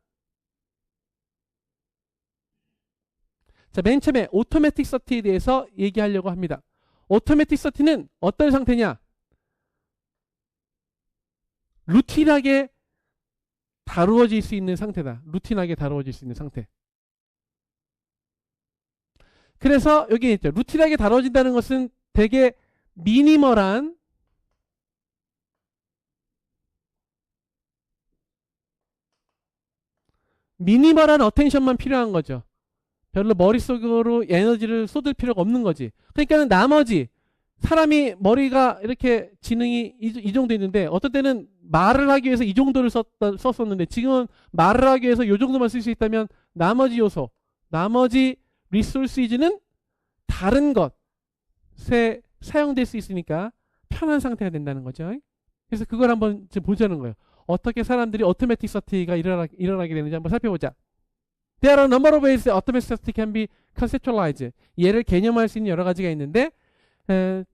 자, 맨 처음에 오토매틱 서티에 대해서 얘기하려고 합니다. 오토매틱 서티는 어떤 상태냐? 루틴하게 다루어질 수 있는 상태다. 루틴하게 다루어질 수 있는 상태. 그래서 여기 있죠. 루틴하게 다루어진다는 것은 되게 미니멀한 어텐션만 필요한 거죠. 별로 머릿속으로 에너지를 쏟을 필요가 없는 거지. 그러니까 나머지 사람이 머리가 이렇게 지능이 이 정도 있는데 어떤 때는 말을 하기 위해서 이 정도를 썼었는데 지금은 말을 하기 위해서 이 정도만 쓸 수 있다면 나머지 요소, 나머지 리소스이즈는 다른 것에 사용될 수 있으니까 편한 상태가 된다는 거죠. 그래서 그걸 한번 보자는 거예요. 어떻게 사람들이 오토매틱 서티가 일어나게 되는지 한번 살펴보자. There are a number of ways automatic sati can be conceptualized. 얘를 개념화할 수 있는 여러 가지가 있는데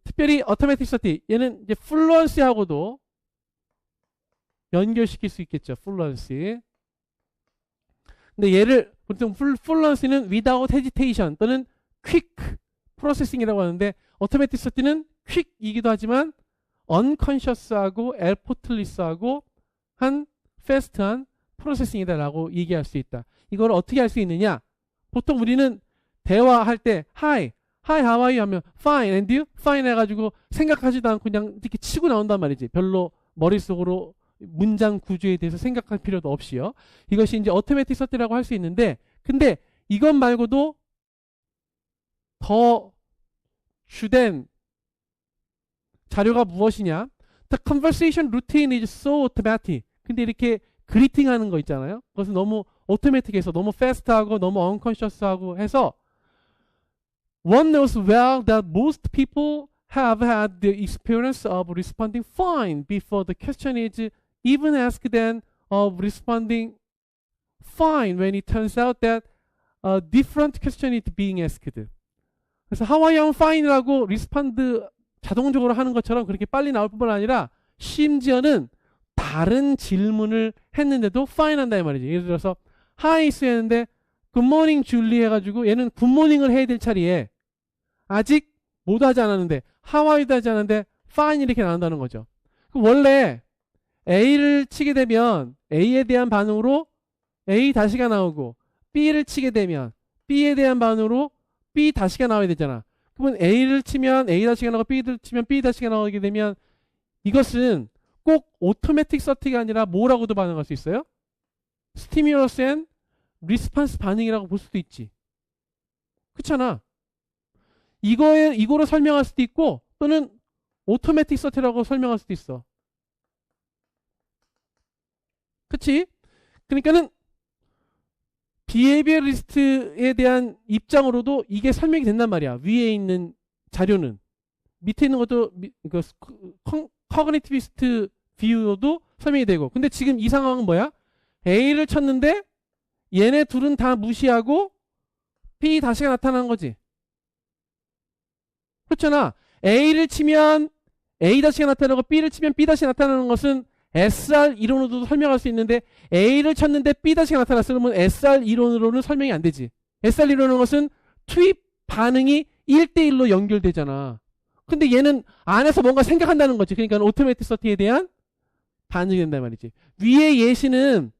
특별히 automatic sati 얘는 이제 fluency하고도 연결시킬 수 있겠죠. fluency. 근데 얘를 보통 fluency는 without hesitation 또는 quick processing이라고 하는데 automatic sati는 quick이기도 하지만 unconscious하고 effortless하고 한 fast한 프로세싱이다라고 얘기할 수 있다. 이걸 어떻게 할 수 있느냐? 보통 우리는 대화할 때 Hi, how are you? 하면 Fine, and you? Fine 해가지고 생각하지도 않고 그냥 이렇게 치고 나온단 말이지. 별로 머릿속으로 문장 구조에 대해서 생각할 필요도 없이요. 이것이 이제 automatic sati라고 할 수 있는데 근데 이것 말고도 더 주된 자료가 무엇이냐? The conversation routine is so automatic. 근데 이렇게 그리팅 하는 거 있잖아요. 그것은 너무 오토매틱해서 너무 패스트하고 너무 unconscious하고 해서 one knows well that most people have had the experience of responding fine before the question is even asked, then of responding fine when it turns out that a different question is being asked. 그래서 how are you fine이라고 리스폰드 자동적으로 하는 것처럼 그렇게 빨리 나올 뿐만 아니라 심지어는 다른 질문을 했는데도 fine 한다 이 말이지. 예를 들어서 hi 했는데 good morning Julie 해가지고 얘는 good morning을 해야 될 차례에 아직 못 하지 않았는데 how are you도 하지 않았는데 fine 이렇게 나온다는 거죠. 원래 A를 치게 되면 A에 대한 반응으로 A 다시가 나오고 B를 치게 되면 B에 대한 반응으로 B 다시가 나와야 되잖아. 그러면 A를 치면 A 다시가 나오고 B를 치면 B 다시가 나오게 되면 이것은 꼭 오토매틱 서티가 아니라 뭐라고도 반응할 수 있어요? 스티뮬러스 앤 리스폰스 반응이라고 볼 수도 있지. 그렇잖아. 이거로 설명할 수도 있고 또는 오토매틱 서티라고 설명할 수도 있어. 그치? 그러니까는 비헤이비어리스트에 대한 입장으로도 이게 설명이 된단 말이야. 위에 있는 자료는. 밑에 있는 것도 커그니티비스트 뷰도 설명이 되고. 근데 지금 이 상황은 뭐야? A를 쳤는데 얘네 둘은 다 무시하고 B 다시가 나타나는 거지. 그렇잖아. A를 치면 A 다시가 나타나고 B를 치면 B 다시 나타나는 것은 SR 이론으로도 설명할 수 있는데 A를 쳤는데 B 다시가 나타났으면 SR 이론으로는 설명이 안 되지. SR 이론은 것은 투입 반응이 1대1로 연결되잖아. 근데 얘는 안에서 뭔가 생각한다는 거지. 그러니까 오토매틱 서티에 대한 반응이 된단 말이지. 위의 예시는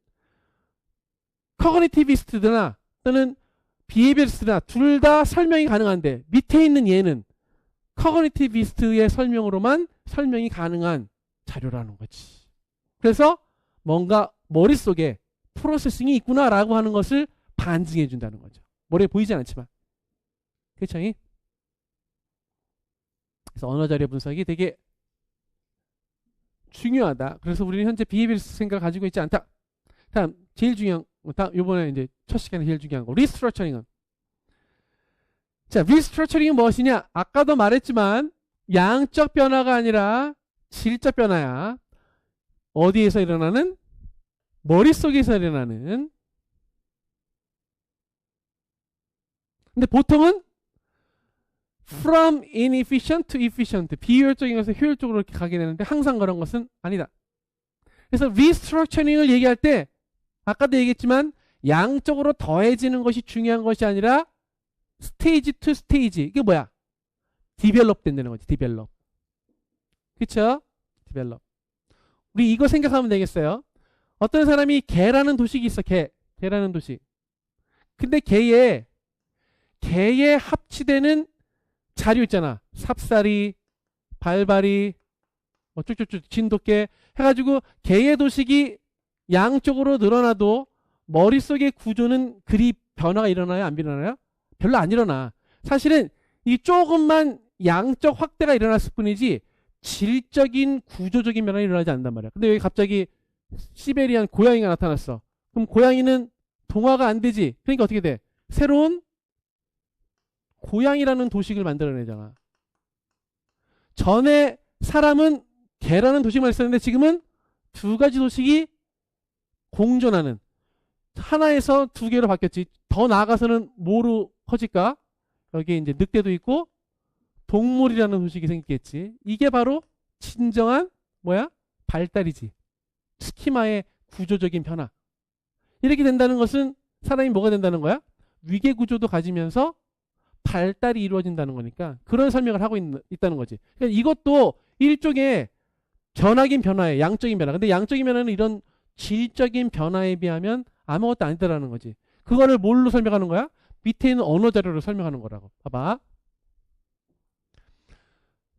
커그니티비스트나 또는 비헤이비어리스트나 둘 다 설명이 가능한데 밑에 있는 얘는 커그니티비스트의 설명으로만 설명이 가능한 자료라는 거지. 그래서 뭔가 머릿속에 프로세싱이 있구나라고 하는 것을 반증해 준다는 거죠. 머리에 보이진 않지만. 그렇죠? 그래서 언어 자료 분석이 되게 중요하다. 그래서 우리는 현재 비헤이비어리스트 생각을 가지고 있지 않다. 다음 제일 중요한 요번에 이제 첫 시간에 제일 중요한 거 리스트럭처링은. 자, 리스트럭처링은 무엇이냐? 아까도 말했지만 양적 변화가 아니라 질적 변화야. 어디에서 일어나는? 머릿속에서 일어나는. 근데 보통은 from inefficient to efficient, 비효율적인 것에서 효율적으로 이렇게 가게 되는데 항상 그런 것은 아니다. 그래서 리스트럭처링을 얘기할 때 아까도 얘기했지만 양적으로 더해지는 것이 중요한 것이 아니라 스테이지 투 스테이지. 이게 뭐야? 디벨롭 된다는 거지. 디벨롭. 그쵸? 디벨롭. 우리 이거 생각하면 되겠어요. 어떤 사람이 개라는 도식이 있어. 개라는 도식. 근데 개에 합치되는 자료 있잖아. 삽살이, 발발이, 쭉쭉쭉 진돗개 해가지고 개의 도식이 양쪽으로 늘어나도 머릿속의 구조는 그리 변화가 일어나요? 안 일어나요? 별로 안 일어나. 사실은 이 조금만 양적 확대가 일어났을 뿐이지 질적인 구조적인 변화가 일어나지 않는단 말이야. 근데 여기 갑자기 시베리안 고양이가 나타났어. 그럼 고양이는 동화가 안 되지. 그러니까 어떻게 돼? 새로운 고양이라는 도식을 만들어내잖아. 전에 사람은 개라는 도식만 있었는데 지금은 두 가지 도식이 공존하는, 하나에서 두 개로 바뀌었지. 더 나아가서는 뭐로 커질까? 여기 이제 늑대도 있고 동물이라는 도식이 생기겠지. 이게 바로 진정한 뭐야? 발달이지. 스키마의 구조적인 변화. 이렇게 된다는 것은 사람이 뭐가 된다는 거야? 위계 구조도 가지면서 발달이 이루어진다는 거니까 그런 설명을 하고 있다는 거지. 그러니까 이것도 일종의 변화긴 변화예요. 양적인 변화. 근데 양적인 변화는 이런 질적인 변화에 비하면 아무것도 아니다라는 거지. 그거를 뭘로 설명하는 거야? 밑에 있는 언어 자료로 설명하는 거라고. 봐봐.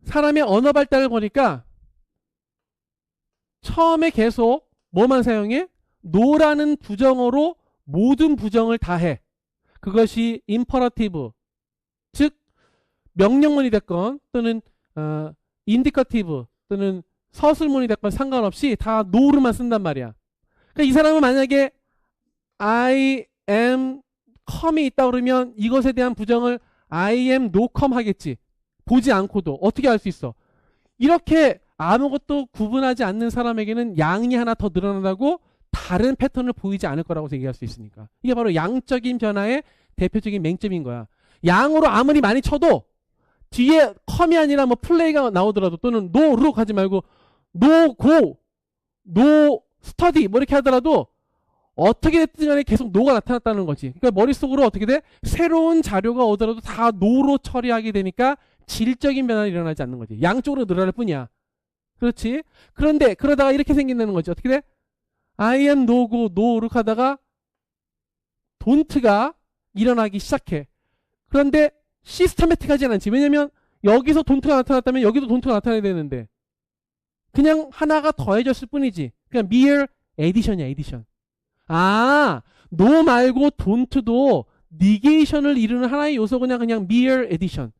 사람의 언어 발달을 보니까 처음에 계속 뭐만 사용해? 노라는 부정어로 모든 부정을 다 해. 그것이 임퍼러티브, 즉 명령문이 됐건 또는 인디커티브 또는 서술문이 됐건 상관없이 다 no로만 쓴단 말이야. 그러니까 이 사람은 만약에 I am come이 있다 그러면 이것에 대한 부정을 I am no come 하겠지. 보지 않고도 어떻게 알 수 있어? 이렇게 아무것도 구분하지 않는 사람에게는 양이 하나 더 늘어난다고 다른 패턴을 보이지 않을 거라고 얘기할 수 있으니까. 이게 바로 양적인 변화의 대표적인 맹점인 거야. 양으로 아무리 많이 쳐도 뒤에 컴이 아니라 뭐 플레이가 나오더라도 또는 no로 가지 말고 no go, no study 뭐 이렇게 하더라도 어떻게 됐든 간에 계속 no가 나타났다는 거지. 그러니까 머릿속으로 어떻게 돼? 새로운 자료가 오더라도 다 no로 처리하게 되니까 질적인 변화가 일어나지 않는 거지. 양쪽으로 늘어날 뿐이야. 그렇지? 그런데 그러다가 이렇게 생긴다는 거지. 어떻게 돼? I am no go, no 룩 하다가 don't가 일어나기 시작해. 그런데 시스테매틱하진 않지. 왜냐면 여기서 don't가 나타났다면 여기도 don't가 나타나야 되는데 그냥 하나가 더해졌을 뿐이지. 그냥 mere addition이야, addition. 아, no 말고 don't도 negation을 이루는 하나의 요소가 그냥 mere addition.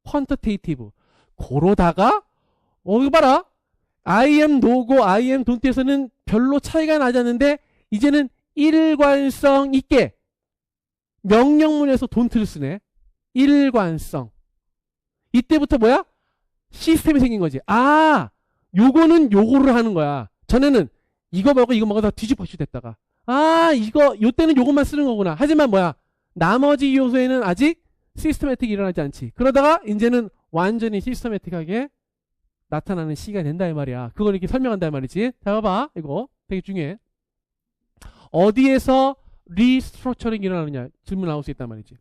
quantitative. 그러다가 이거 봐라. I am no고 I am don't에서는 별로 차이가 나지 않는데 이제는 일관성 있게 명령문에서 don't를 쓰네. 일관성. 이때부터 뭐야? 시스템이 생긴 거지. 아, 요거는 요거를 하는 거야. 전에는 이거 먹고 다 뒤집어치 됐다가 요때는 요것만 쓰는 거구나. 하지만 뭐야? 나머지 요소에는 아직 시스테매틱이 일어나지 않지. 그러다가 이제는 완전히 시스테매틱하게 나타나는 시기가 된다 이 말이야. 그걸 이렇게 설명한다 이 말이지. 자, 봐봐. 이거 되게 중요해. 어디에서 리스트럭처링이 일어나느냐 질문 나올 수 있단 말이지.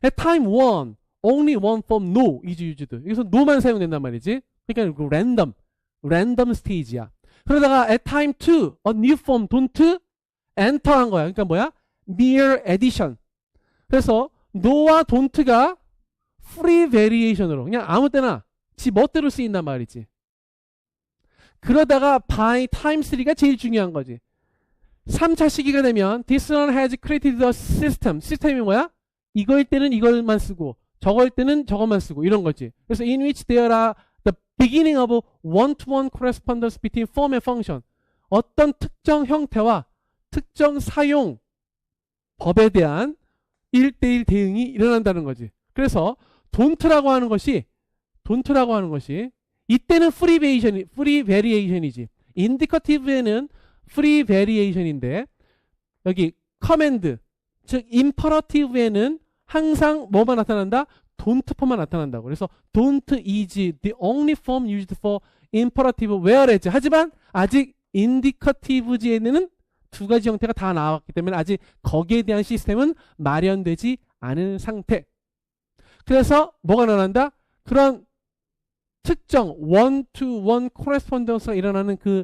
At time 1, only one form no is used. 여기서 no만 사용된단 말이지. 그러니까 랜덤 스테이지야. 그러다가 at time 2, a new form don't enter 한 거야. 그러니까 뭐야? mere addition. 그래서 no와 don't가 free variation으로 그냥 아무 때나 지 멋대로 쓰인단 말이지. 그러다가 by time 3가 제일 중요한 거지. 3차 시기가 되면 this one has created a system. 시스템이 뭐야? 이거일 때는 이걸만 쓰고 저거일 때는 저것만 쓰고 이런 거지. 그래서 in which there are the beginning of one-to-one correspondence between form and function. 어떤 특정 형태와 특정 사용 법에 대한 1대1 대응이 일어난다는 거지. 그래서 don't라고 하는 것이 이때는 free variation이지. indicative에는 free variation인데 여기 command 즉 imperative에는 항상 뭐만 나타난다? don't form만 나타난다고. 그래서 don't is the only form used for imperative whereas 하지만 아직 indicative에는 두 가지 형태가 다 나왔기 때문에 아직 거기에 대한 시스템은 마련되지 않은 상태. 그래서 뭐가 일어난다? 그런 특정 one-to-one correspondence가 일어나는 그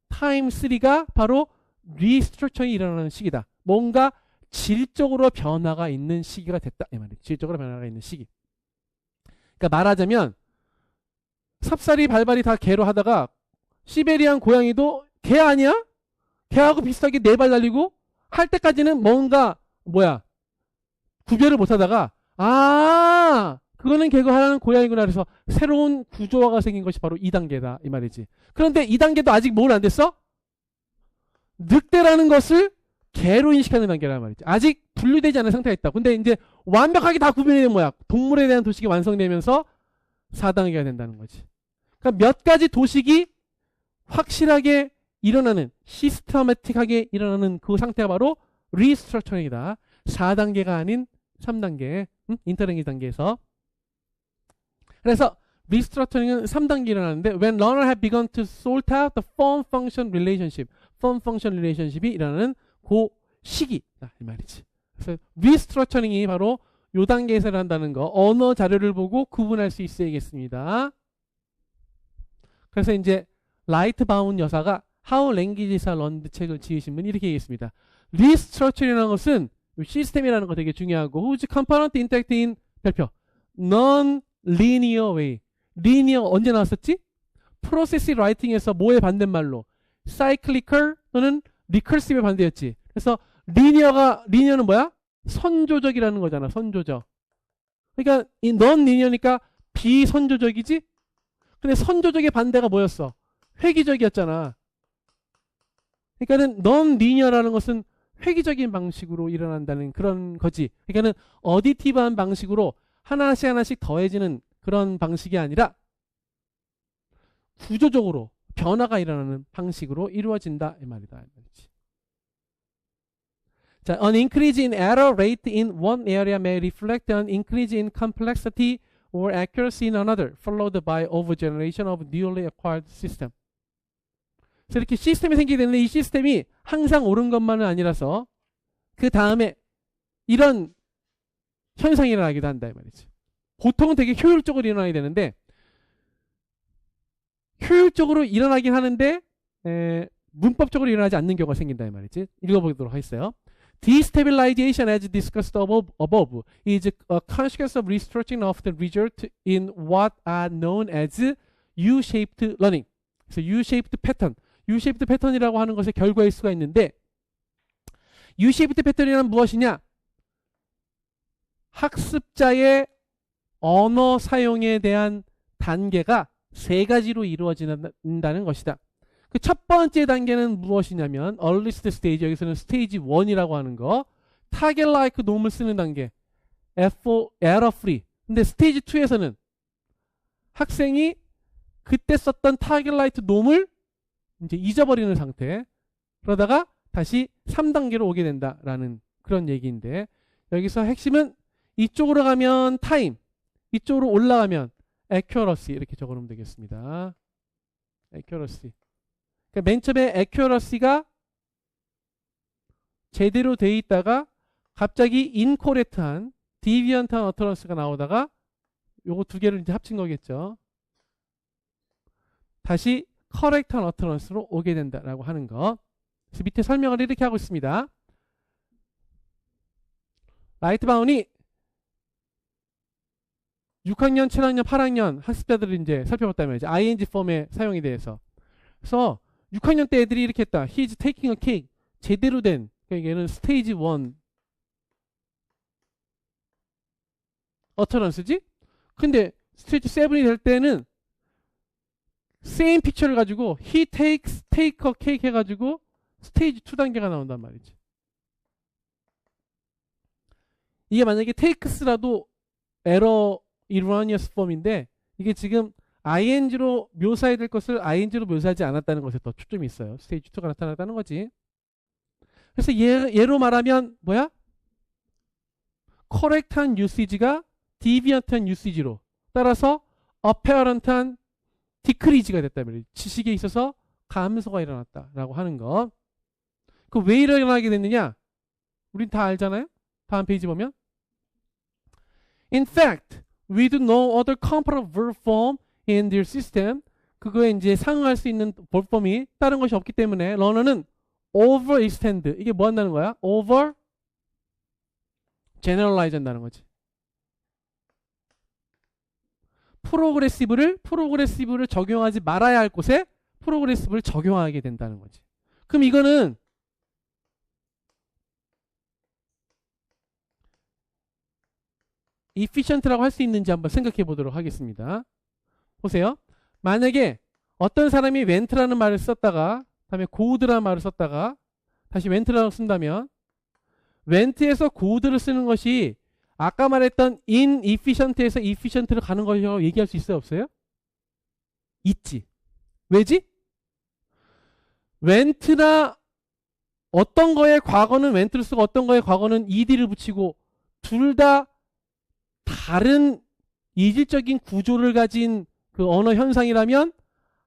time 3가 바로 리스트럭처링이 일어나는 시기다. 뭔가 질적으로 변화가 있는 시기가 됐다. 이 말이에요. 질적으로 변화가 있는 시기. 그러니까 말하자면 삽살이 발발이 다 개로 하다가 시베리안 고양이도 개 아니야? 개하고 비슷하게 4발 달리고 할 때까지는 뭔가 구별을 못하다가 그거는 개가 하는 고양이구나 그래서 새로운 구조화가 생긴 것이 바로 2단계다 이 말이지. 그런데 2단계도 아직 뭘 안 됐어? 늑대라는 것을 개로 인식하는 단계란 말이지. 아직 분류되지 않은 상태가 있다. 근데 이제 완벽하게 다 구분이 되는 뭐야? 동물에 대한 도식이 완성되면서 4단계가 된다는 거지. 그러니까 몇 가지 도식이 확실하게 일어나는 시스테매틱하게 일어나는 그 상태가 바로 리스트럭처링이다. 4단계가 아닌 3단계 인터랭귀 단계에서. 그래서 리스트럭처링은 3단계 일어나는데 when learner have begun to sort out the form function relationship, form function relationship이 일어나는 그 시기다 이 말이지. 그래서 리스트럭처링이 바로 요 단계에서 일어난다는 거 언어 자료를 보고 구분할 수 있어야겠습니다. 그래서 이제 라이트 바운 여사가 How Languages Are Learned 책을 지으신 분이 이렇게 얘기했습니다. 리스트럭처링이라는 것은 시스템이라는 거 되게 중요하고 whose component interact in 별표 non-linear way. linear 언제 나왔었지? process writing에서 뭐의 반대말로 cyclical 또는 recursive의 반대였지. 그래서 linear는 뭐야? 선조적이라는 거잖아. 선조적. 그러니까 이 non-linear니까 비선조적이지? 근데 선조적의 반대가 뭐였어? 획기적이었잖아. 그러니까는 non-linear라는 것은 획기적인 방식으로 일어난다는 그런 거지. 그러니까는 어디티브한 방식으로 하나씩 하나씩 더해지는 그런 방식이 아니라 구조적으로 변화가 일어나는 방식으로 이루어진다 이 말이다. 자, an increase in error rate in one area may reflect an increase in complexity or accuracy in another, followed by overgeneration of newly acquired system. 그래서 이렇게 시스템이 생기게 되는데 이 시스템이 항상 옳은 것만은 아니라서 그 다음에 이런 현상이 일어나기도 한다 이 말이지. 보통은 되게 효율적으로 일어나야 되는데 효율적으로 일어나긴 하는데 문법적으로 일어나지 않는 경우가 생긴다 이 말이지. 읽어보도록 하겠어요. Destabilization, as discussed above, is a consequence of restructuring of the result in what are known as U-shaped learning. 그래서 U-shaped pattern, U-shaped pattern이라고 하는 것의 결과일 수가 있는데 U-shaped pattern이란 무엇이냐? 학습자의 언어 사용에 대한 단계가 세 가지로 이루어진다는 것이다. 그 첫 번째 단계는 무엇이냐면 earliest stage, 여기서는 스테이지 1이라고 하는 거, target like 놈을 쓰는 단계, error free. 근데 스테이지 2에서는 학생이 그때 썼던 target like 놈을 이제 잊어버리는 상태. 그러다가 다시 3단계로 오게 된다라는 그런 얘기인데 여기서 핵심은 이쪽으로 가면 time, 이쪽으로 올라가면 accuracy 이렇게 적어놓으면 되겠습니다. accuracy. 그러니까 맨 처음에 accuracy가 제대로 돼 있다가 갑자기 incorrect한 deviant한 utterance가 나오다가 요거 두 개를 이제 합친 거겠죠. 다시 correct한 utterance로 오게 된다라고 하는 거. 그래서 밑에 설명을 이렇게 하고 있습니다. 라이트바운이 6학년, 7학년, 8학년 학습자들을 이제 살펴봤다면 이제 ing 폼의 사용에 대해서. 그래서 6학년 때 애들이 이렇게 했다. He's taking a cake. 제대로 된, 그러니까 얘는 스테이지 1 utterance지? 근데 스테이지 7이 될 때는 same picture를 가지고 he take a cake 해가지고 스테이지 2 단계가 나온단 말이지. 이게 만약에 takes라도 error erroneous form인데 이게 지금 ing로 묘사해야 될 것을 ing로 묘사하지 않았다는 것에 더 초점이 있어요. 스테이지 2가 나타났다는 거지. 그래서 예로 말하면 뭐야? correct한 usage가 deviant한 usage로 따라서 apparent한 decrease가 됐다 말이에요. 지식에 있어서 감소가 일어났다라고 하는 거. 그 왜 일어나게 됐느냐? 우린 다 알잖아요. 다음 페이지 보면 In fact, with no other comparable verb form in their system, 그거에 이제 상응할 수 있는 verb 다른 것이 없기 때문에 러너는 overextend, 이게 뭐 한다는 거야? over generalize 한다는 거지. 프로그레시브를 적용하지 말아야 할 곳에 프로그레시브를 적용하게 된다는 거지. 그럼 이거는 efficient라고 할 수 있는지 한번 생각해 보도록 하겠습니다. 보세요. 만약에 어떤 사람이 went라는 말을 썼다가 다음에 good라는 말을 썼다가 다시 went라고 쓴다면 went에서 good를 쓰는 것이 아까 말했던 inefficient에서 efficient로 가는 것이라고 얘기할 수 있어요? 없어요? 있지. 왜지? went나 어떤 거에 과거는 went를 쓰고 어떤 거에 과거는 ed를 붙이고 둘 다 다른 이질적인 구조를 가진 그 언어 현상이라면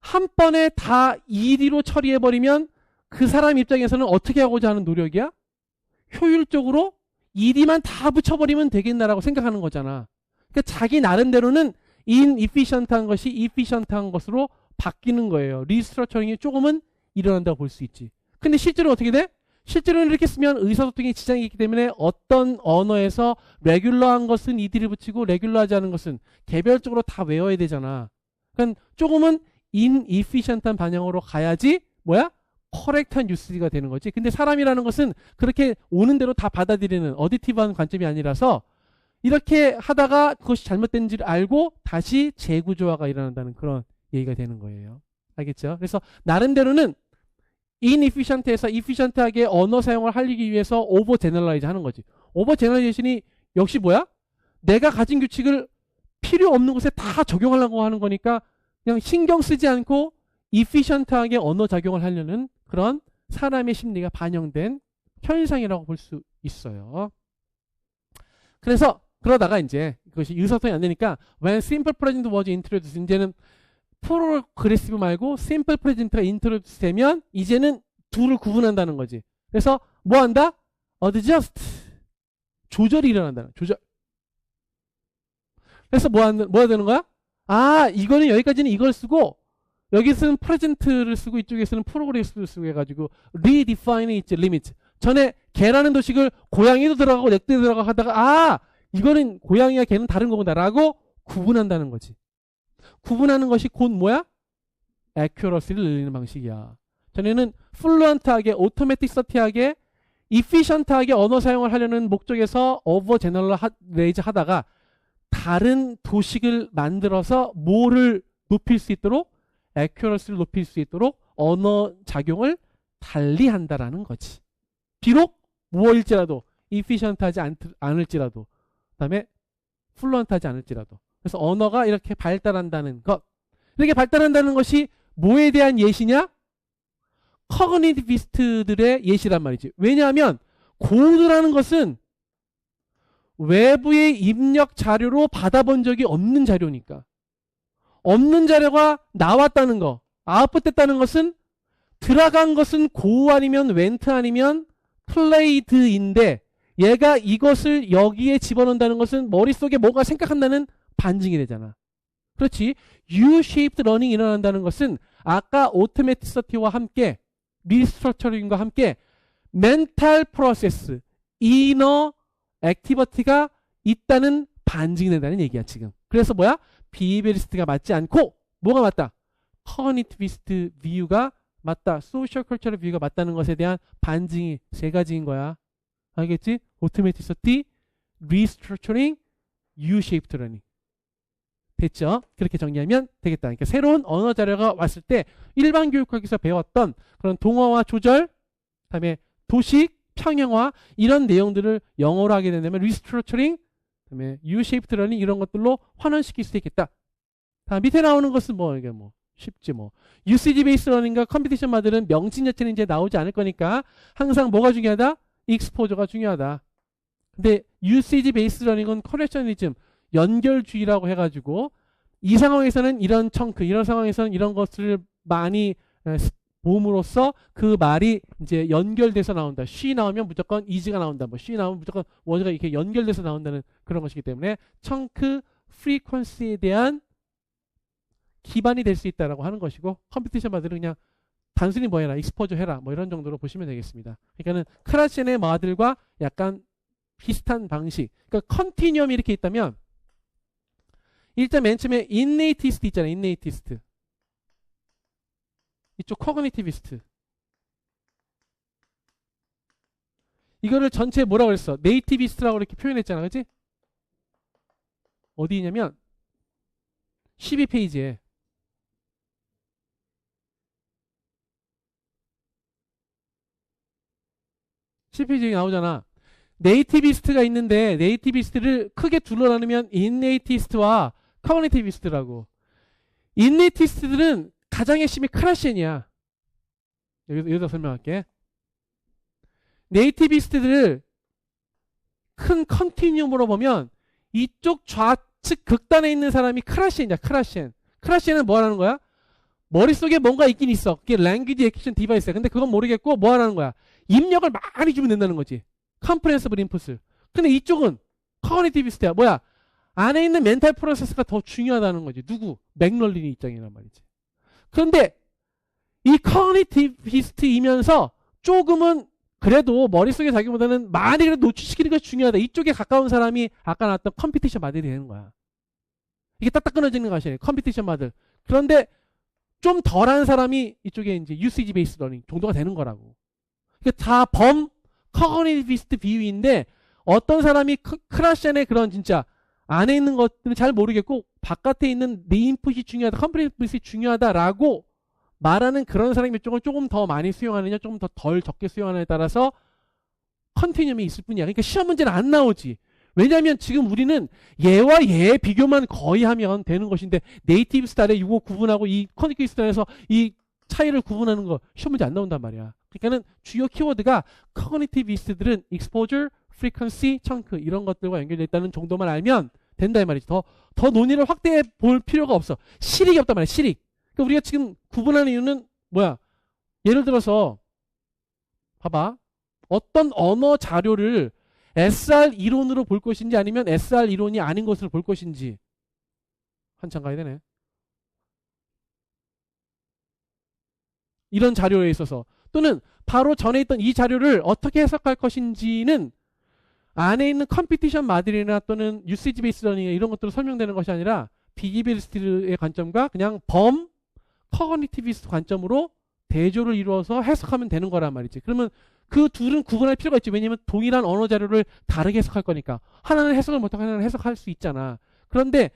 한 번에 다 ed로 처리해버리면 그 사람 입장에서는 어떻게 하고자 하는 노력이야? 효율적으로 ed만 다 붙여버리면 되겠나라고 생각하는 거잖아. 그러니까 자기 나름대로는 inefficient한 것이 efficient한 것으로 바뀌는 거예요. 리스트러처링이 조금은 일어난다고 볼 수 있지. 근데 실제로 어떻게 돼? 실제로는 이렇게 쓰면 의사소통에 지장이 있기 때문에 어떤 언어에서 레귤러한 것은 ed를 붙이고 레귤러하지 않은 것은 개별적으로 다 외워야 되잖아. 그러니까 조금은 inefficient한 방향으로 가야지 뭐야? 커렉트한 유스가 되는 거지. 근데 사람이라는 것은 그렇게 오는 대로 다 받아들이는 어디티브한 관점이 아니라서 이렇게 하다가 그것이 잘못된지를 알고 다시 재구조화가 일어난다는 그런 얘기가 되는 거예요. 알겠죠? 그래서 나름대로는 inefficient에서 efficient하게 언어 사용을 하기 위해서 over generalize 하는 거지. over generalization이 역시 뭐야? 내가 가진 규칙을 필요 없는 곳에 다 적용하려고 하는 거니까 그냥 신경 쓰지 않고 efficient하게 언어 작용을 하려는 그런 사람의 심리가 반영된 현상이라고 볼 수 있어요. 그래서 그러다가 이제 그것이 의사소통이 안 되니까 when simple present was introduced 이제는 프로그레시브 말고 simple present가 introduce 되면 이제는 둘을 구분한다는 거지. 그래서 뭐 한다? adjust 조절이 일어난다는 조절. 그래서 뭐가 되는 거야? 아 이거는 여기까지는 이걸 쓰고 여기서는 프레젠트를 쓰고 이쪽에서는 프로그레시브를 쓰고 해가지고 redefine its limit. 전에 개라는 도식을 고양이도 들어가고 늑대도 들어가고 하다가 아 이거는 고양이와 개는 다른 거구나라고 구분한다는 거지. 구분하는 것이 곧 뭐야? accuracy를 늘리는 방식이야. 전에는 fluent하게, automatic하게, efficient하게 언어 사용을 하려는 목적에서 overgeneralize 하다가 다른 도식을 만들어서 뭐를 높일 수 있도록 accuracy를 높일 수 있도록 언어 작용을 달리 한다라는 거지. 비록 무엇일지라도 efficient하지 않을지라도 그 다음에 fluent하지 않을지라도 그래서 언어가 이렇게 발달한다는 것 이렇게 발달한다는 것이 뭐에 대한 예시냐? 커그니티비스트들의 예시란 말이지. 왜냐하면 고도라는 것은 외부의 입력 자료로 받아본 적이 없는 자료니까. 없는 자료가 나왔다는 거, 아웃풋됐다는 것은 들어간 것은 고 아니면 웬트 아니면 플레이드인데 얘가 이것을 여기에 집어넣는다는 것은 머릿속에 뭐가 생각한다는 반증이 되잖아. 그렇지. U-shaped learning이 일어난다는 것은 아까 automaticity와 함께 리스트럭처링과 함께 멘탈 프로세스, 이너 액티비티가 있다는 반증이 된다는 얘기야 지금. 그래서 뭐야? 비헤비어리스트가 맞지 않고 뭐가 맞다? 커그니티비스트 뷰가 맞다. 소셜 컬처럴 뷰가 맞다는 것에 대한 반증이 세 가지인 거야. 알겠지? automaticity, restructuring, U-shaped learning. 됐죠? 그렇게 정리하면 되겠다. 그러니까 새로운 언어 자료가 왔을 때 일반 교육학에서 배웠던 그런 동어와 조절, 그다음에 도식, 평형화 이런 내용들을 영어로 하게 된다면 restructuring, 그다음에 U-shaped learning 이런 것들로 환원시킬 수 있겠다. 다음 밑에 나오는 것은 뭐 이게 뭐 쉽지 뭐. usage based learning과 컴피티션 마들은 명칭 자체는 이제 나오지 않을 거니까 항상 뭐가 중요하다? exposure가 중요하다. 근데 usage based learning은 correlationism 연결주의라고 해가지고 이 상황에서는 이런 청크, 이런 상황에서는 이런 것을 많이 봄으로써 그 말이 이제 연결돼서 나온다. she 나오면 무조건 is가 나온다. 뭐 she 나오면 무조건 was가 이렇게 연결돼서 나온다는 그런 것이기 때문에 청크, frequency에 대한 기반이 될 수 있다라고 하는 것이고 컴피티션 마들은 그냥 단순히 뭐 해라, 익스포저 해라 뭐 이런 정도로 보시면 되겠습니다. 그러니까는 크라시엔의 마들과 약간 비슷한 방식. 그러니까 컨티뉴엄이 이렇게 있다면 일단 맨 처음에 innatist 있잖아요. innatist. 이쪽 cognitivist. 이거를 전체 뭐라고 그랬어? nativist라고 이렇게 표현했잖아. 그치? 어디 있냐면 12페이지에 나오잖아. 네이티비스트가 있는데 네이티비스트를 크게 둘러 나누면 인네이티스트와 커그니티비스트라고. 인네이티스트들은 가장 핵심이 크라시엔이야. 여기다 설명할게. 네이티비스트들을 큰 컨티뉴움으로 보면 이쪽 좌측 극단에 있는 사람이 크라시엔이야. 크라시엔은 뭐 하는 거야? 머릿속에 뭔가 있긴 있어. 그게 language acquisition device야. 근데 그건 모르겠고 뭐 하는 거야? 입력을 많이 주면 된다는 거지. 컴프레hensible input을. 근데 이쪽은 커그니티비스트야. 뭐야? 안에 있는 멘탈 프로세스가 더 중요하다는 거지. 누구? 맥럴린의 입장이란 말이지. 그런데 이 커그니티비스트이면서 조금은 그래도 머릿속에 자기보다는 많이 그래도 노출시키는 것이 중요하다. 이쪽에 가까운 사람이 아까 나왔던 컴피티션 마들이 되는 거야. 이게 딱딱 끊어지는 것이에요. 컴피티션 마들. 그런데 좀 덜한 사람이 이쪽에 이제 usage based learning 정도가 되는 거라고. 그러니까 다 cognitivist 비유인데 어떤 사람이 크라셴의 그런 진짜 안에 있는 것들은 잘 모르겠고 바깥에 있는 내 인풋이 중요하다, 컴플레이트이 중요하다라고 말하는 그런 사람의 쪽을 조금 더 많이 수용하느냐, 조금 더 덜 적게 수용하느냐에 따라서 컨티뉴움이 있을 뿐이야. 그러니까 시험 문제는 안 나오지. 왜냐하면 지금 우리는 얘와 얘의 비교만 거의 하면 되는 것인데 네이티브 스타일에 이거 구분하고 이 커넥티브 스타일에서 이 차이를 구분하는 거 시험 문제 안 나온단 말이야. 그러니까는 주요 키워드가 커그니티비스트들은 exposure, frequency, chunk 이런 것들과 연결되어 있다는 정도만 알면 된다 이 말이지. 더 논의를 확대해 볼 필요가 없어. 실익이 없단 말이야. 실익. 그러니까 우리가 지금 구분하는 이유는 뭐야? 예를 들어서 봐봐. 어떤 언어 자료를 SR 이론으로 볼 것인지 아니면 SR 이론이 아닌 것으로 볼 것인지 한참 가야 되네. 이런 자료에 있어서 또는 바로 전에 있던 이 자료를 어떻게 해석할 것인지는 안에 있는 컴피티션 마들이나 또는 유세지 베이스 러닝 이런 것들로 설명되는 것이 아니라 비지빌리스트의 관점과 그냥 커그니티비스트 관점으로 대조를 이루어서 해석하면 되는 거란 말이지. 그러면 그 둘은 구분할 필요가 있지. 왜냐면 동일한 언어 자료를 다르게 해석할 거니까. 하나는 해석을 못하고 하나는 해석할 수 있잖아. 그런데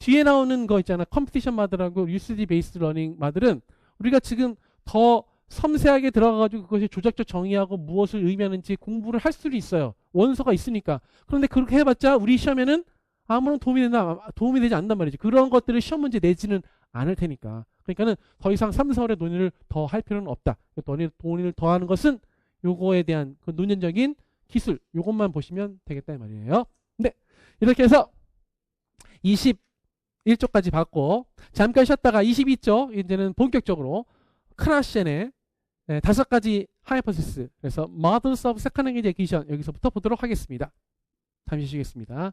뒤에 나오는 거 있잖아. 컴피티션 마들하고 유세지 베이스 러닝 마들은 우리가 지금 더 섬세하게 들어가가지고 그것이 조작적 정의하고 무엇을 의미하는지 공부를 할 수도 있어요. 원서가 있으니까. 그런데 그렇게 해봤자 우리 시험에는 아무런 도움이 되지 않는단 말이지. 그런 것들을 시험 문제 내지는 않을 테니까. 그러니까는 더 이상 3, 4월의 논의를 더 할 필요는 없다. 논의를 더 하는 것은 요거에 대한 그 논리적인 기술, 요것만 보시면 되겠다 이 말이에요. 네. 이렇게 해서 21쪽까지 봤고, 잠깐 쉬었다가 22쪽, 이제는 본격적으로 크라셴의 5가지 하이퍼시스, 그래서 Models of Second Language Acquisition 여기서부터 보도록 하겠습니다. 잠시 쉬겠습니다.